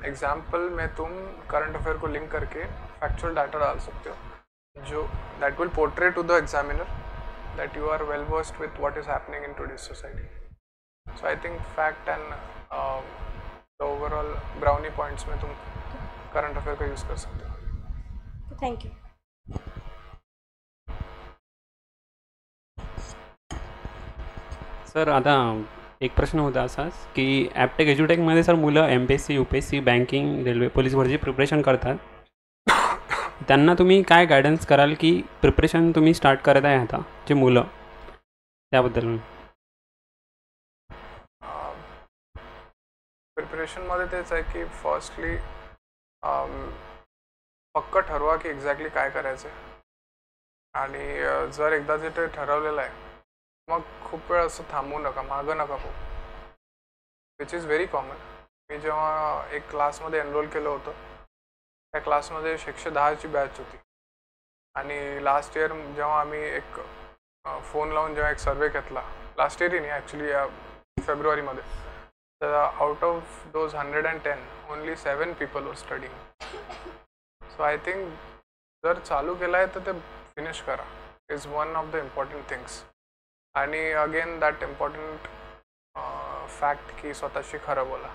Example में तुम करंट अफेयर को लिंक करके फैक्चुअल डाटा डाल सकते हो जो that will portray to the examiner that you are well versed with what is happening in today's society. So I think fact and the overall brownie points में तुम current affair का use कर सकते हो. Thank you. सर आता एक प्रश्न होता असाच की ॲपटेक एज्युटेकमध्ये सर मुलं MPSC UPSC banking railway police भरतीची प्रिपरेशन करतात. त्यांना तुम्ही काय गायडन्स कराल की प्रिपरेशन तुम्ही स्टार्ट करत आहे आता जे मुलं त्याबद्दल? प्रिपरेशनमध्ये तेच आहे की फर्स्टली पक्क ठरवा की एक्झॅक्टली काय करायचं आहे. आणि जर एकदा जे ते ठरवलेलं आहे मग खूप वेळ असं थांबू नका, मागं नका हो, विच इज व्हेरी कॉमन. मी जेव्हा एक क्लासमध्ये एनरोल केलं होतं त्या क्लासमध्ये 110ची बॅच होती आणि लास्ट इयर जेव्हा आम्ही एक फोन लावून जेव्हा एक सर्वे घेतला, लास्ट इयरही नाही ॲक्च्युली फेब्रुवारीमध्ये, तर out of those 110 only 7 people were studying. So I think जर चालू केलं आहे तर ते फिनिश करा is one of the important things. आणि अगेन दॅट इम्पॉर्टंट फॅक्ट की स्वतःशी खरं बोला.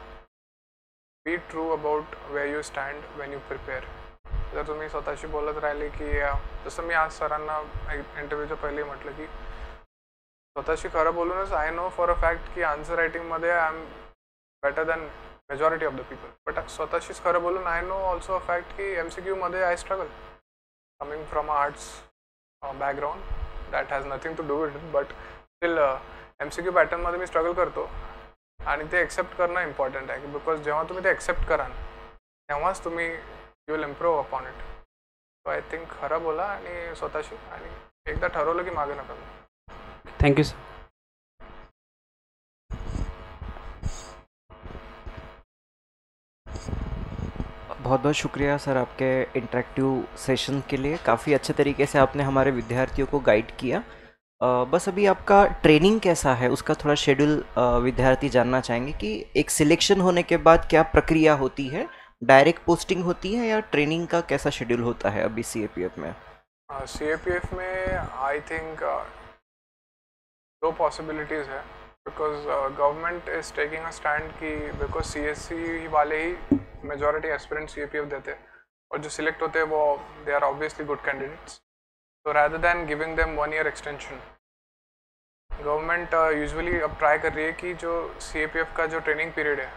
Be true about where you stand when you prepare. जर तुम्ही स्वतःशी बोलत राहिले की जसं मी आज सरांना इंटरव्ह्यूच्या पहिले म्हटलं की स्वतःशी खरं बोलूनच I know for a fact की आन्सर रायटिंगमध्ये I am better than majority of the people. But स्वतःशीच खरं बोलून I know also a fact की MCQमध्ये I struggle coming from arts background. That has nothing to do with it, but still MCQ पॅटर्नमध्ये मी struggle करतो आणि ते accept करणं इम्पॉर्टंट आहे. बिकॉज जेव्हा तुम्ही ते एक्सेप्ट कराल तेव्हाच तुम्ही you will improve upon it. So I think खरं बोला आणि स्वतःशी, आणि एकदा ठरवलं की मागे नका. Thank you sir. बहुत बहुत शुक्रिया सर आपके इंटरेक्टिव सेशन के लिए. काफ़ी अच्छे तरीके से आपने हमारे विद्यार्थियों को गाइड किया. बस अभी आपका ट्रेनिंग कैसा है उसका थोड़ा शेड्यूल विद्यार्थी जानना चाहेंगे कि एक सिलेक्शन होने के बाद क्या प्रक्रिया होती है, डायरेक्ट पोस्टिंग होती है या ट्रेनिंग का कैसा शेड्यूल होता है अभी CAPF में? CAPF में आई थिंक 2 पॉसिबिलिटीज़ है. Because government is taking a stand कि बिकॉज CSC वाले ही मेजॉरिटी एस्पिरेंट CAPF देते हैं और जो सिलेक्ट होते हैं वो they are obviously good candidates. तो rather than giving them 1 year extension, government usually अब ट्राई कर रही है कि जो CAPF का जो ट्रेनिंग पीरियड है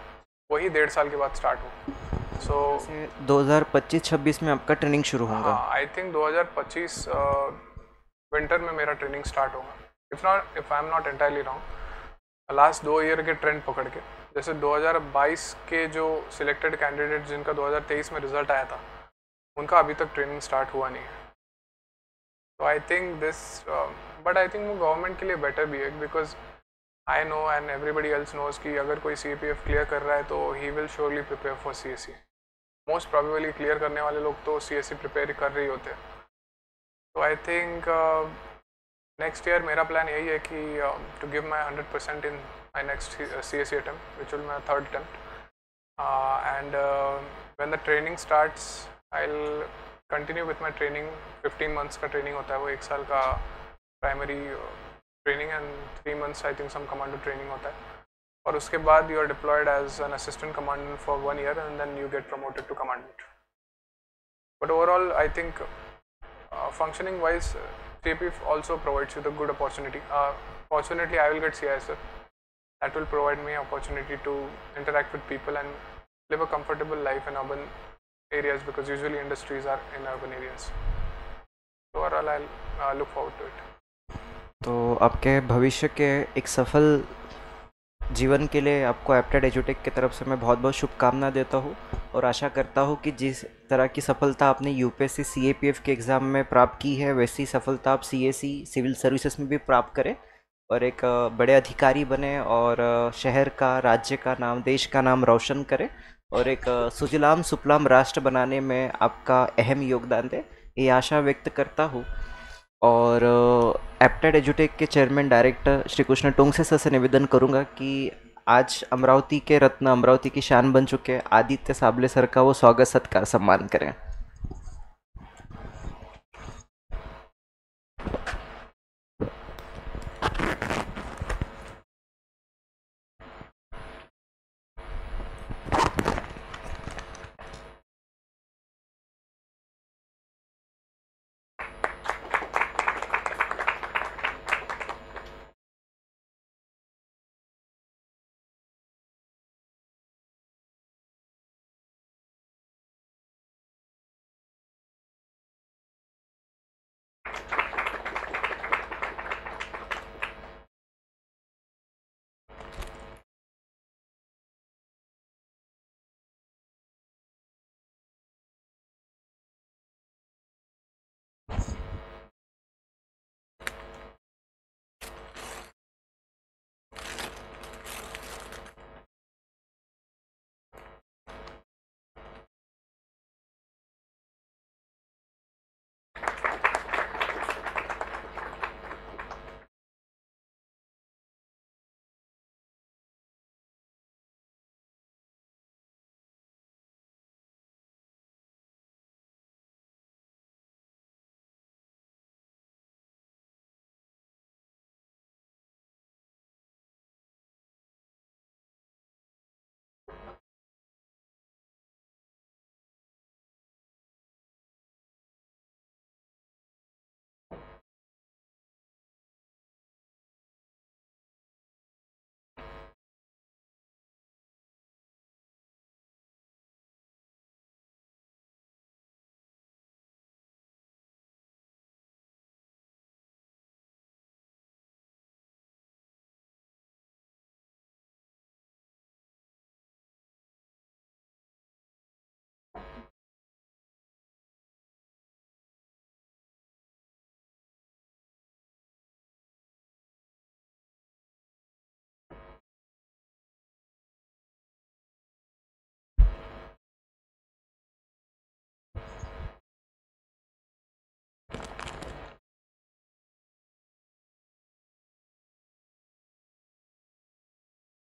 वही 1.5 साल के बाद स्टार्ट हो. सो 2025-26 में आपका ट्रेनिंग शुरू होगा? हाँ, आई थिंक 2025 विंटर में मेरा ट्रेनिंग स्टार्ट होगा. If I am not entirely wrong. Last 2 year के ट्रेंड पकड़ के, जैसे 2022 के जो सिलेक्टेड कैंडिडेट जिनका 2023 में रिजल्ट आया था उनका अभी तक ट्रेनिंग स्टार्ट हुआ नहीं है. तो I think this, but I think वो गवर्नमेंट के लिए बेटर भी है. Because I know and everybody else knows कि अगर कोई CAPF क्लियर कर रहा है तो he will surely prepare for CSC. Most probably clear करने वाले लोग तो CSC प्रिपेयर कर रहे ही होते हैं. तो आई थिंक नेक्स्ट ईयर मेरा प्लान यही है कि to give my 100% in my next CSE attempt, which will be my third attempt. And when the training starts, I'll continue with my training. 15 months का training होता है, वो 1 साल का primary training and 3 months I think some commando training होता है. और उसके बाद you are deployed as an assistant commandant for 1 year and then you get promoted to commandant. But overall, I think functioning wise, CAPF also provides you the good opportunity. Fortunately, I will get CISF. That will provide me opportunity to interact with people and live a comfortable life in urban areas, because usually industries are in urban areas. So overall, I'll look forward to it. तो आपके भविष्य के एक सफल जीवन के लिए आपको एप्टेड एजुटेक की तरफ से मैं बहुत बहुत शुभकामना देता हूँ और आशा करता हूँ कि जिस तरह की सफलता आपने यूपीएससी CAPF के एग्ज़ाम में प्राप्त की है, वैसी सफलता आप CAC सिविल सर्विसेज में भी प्राप्त करें और एक बड़े अधिकारी बने और शहर का, राज्य का नाम, देश का नाम रोशन करें और एक सुजलाम सुफलाम राष्ट्र बनाने में आपका अहम योगदान दे, ये आशा व्यक्त करता हूँ। और एप्टेड एजुटेक के chairman director Shri Krishna Tongse sir से निवेदन करूंगा कि आज अमरावती के रत्न, अमरावती की शान बन चुके आदित्य साबले सर का वो स्वागत सत्कार सम्मान करें।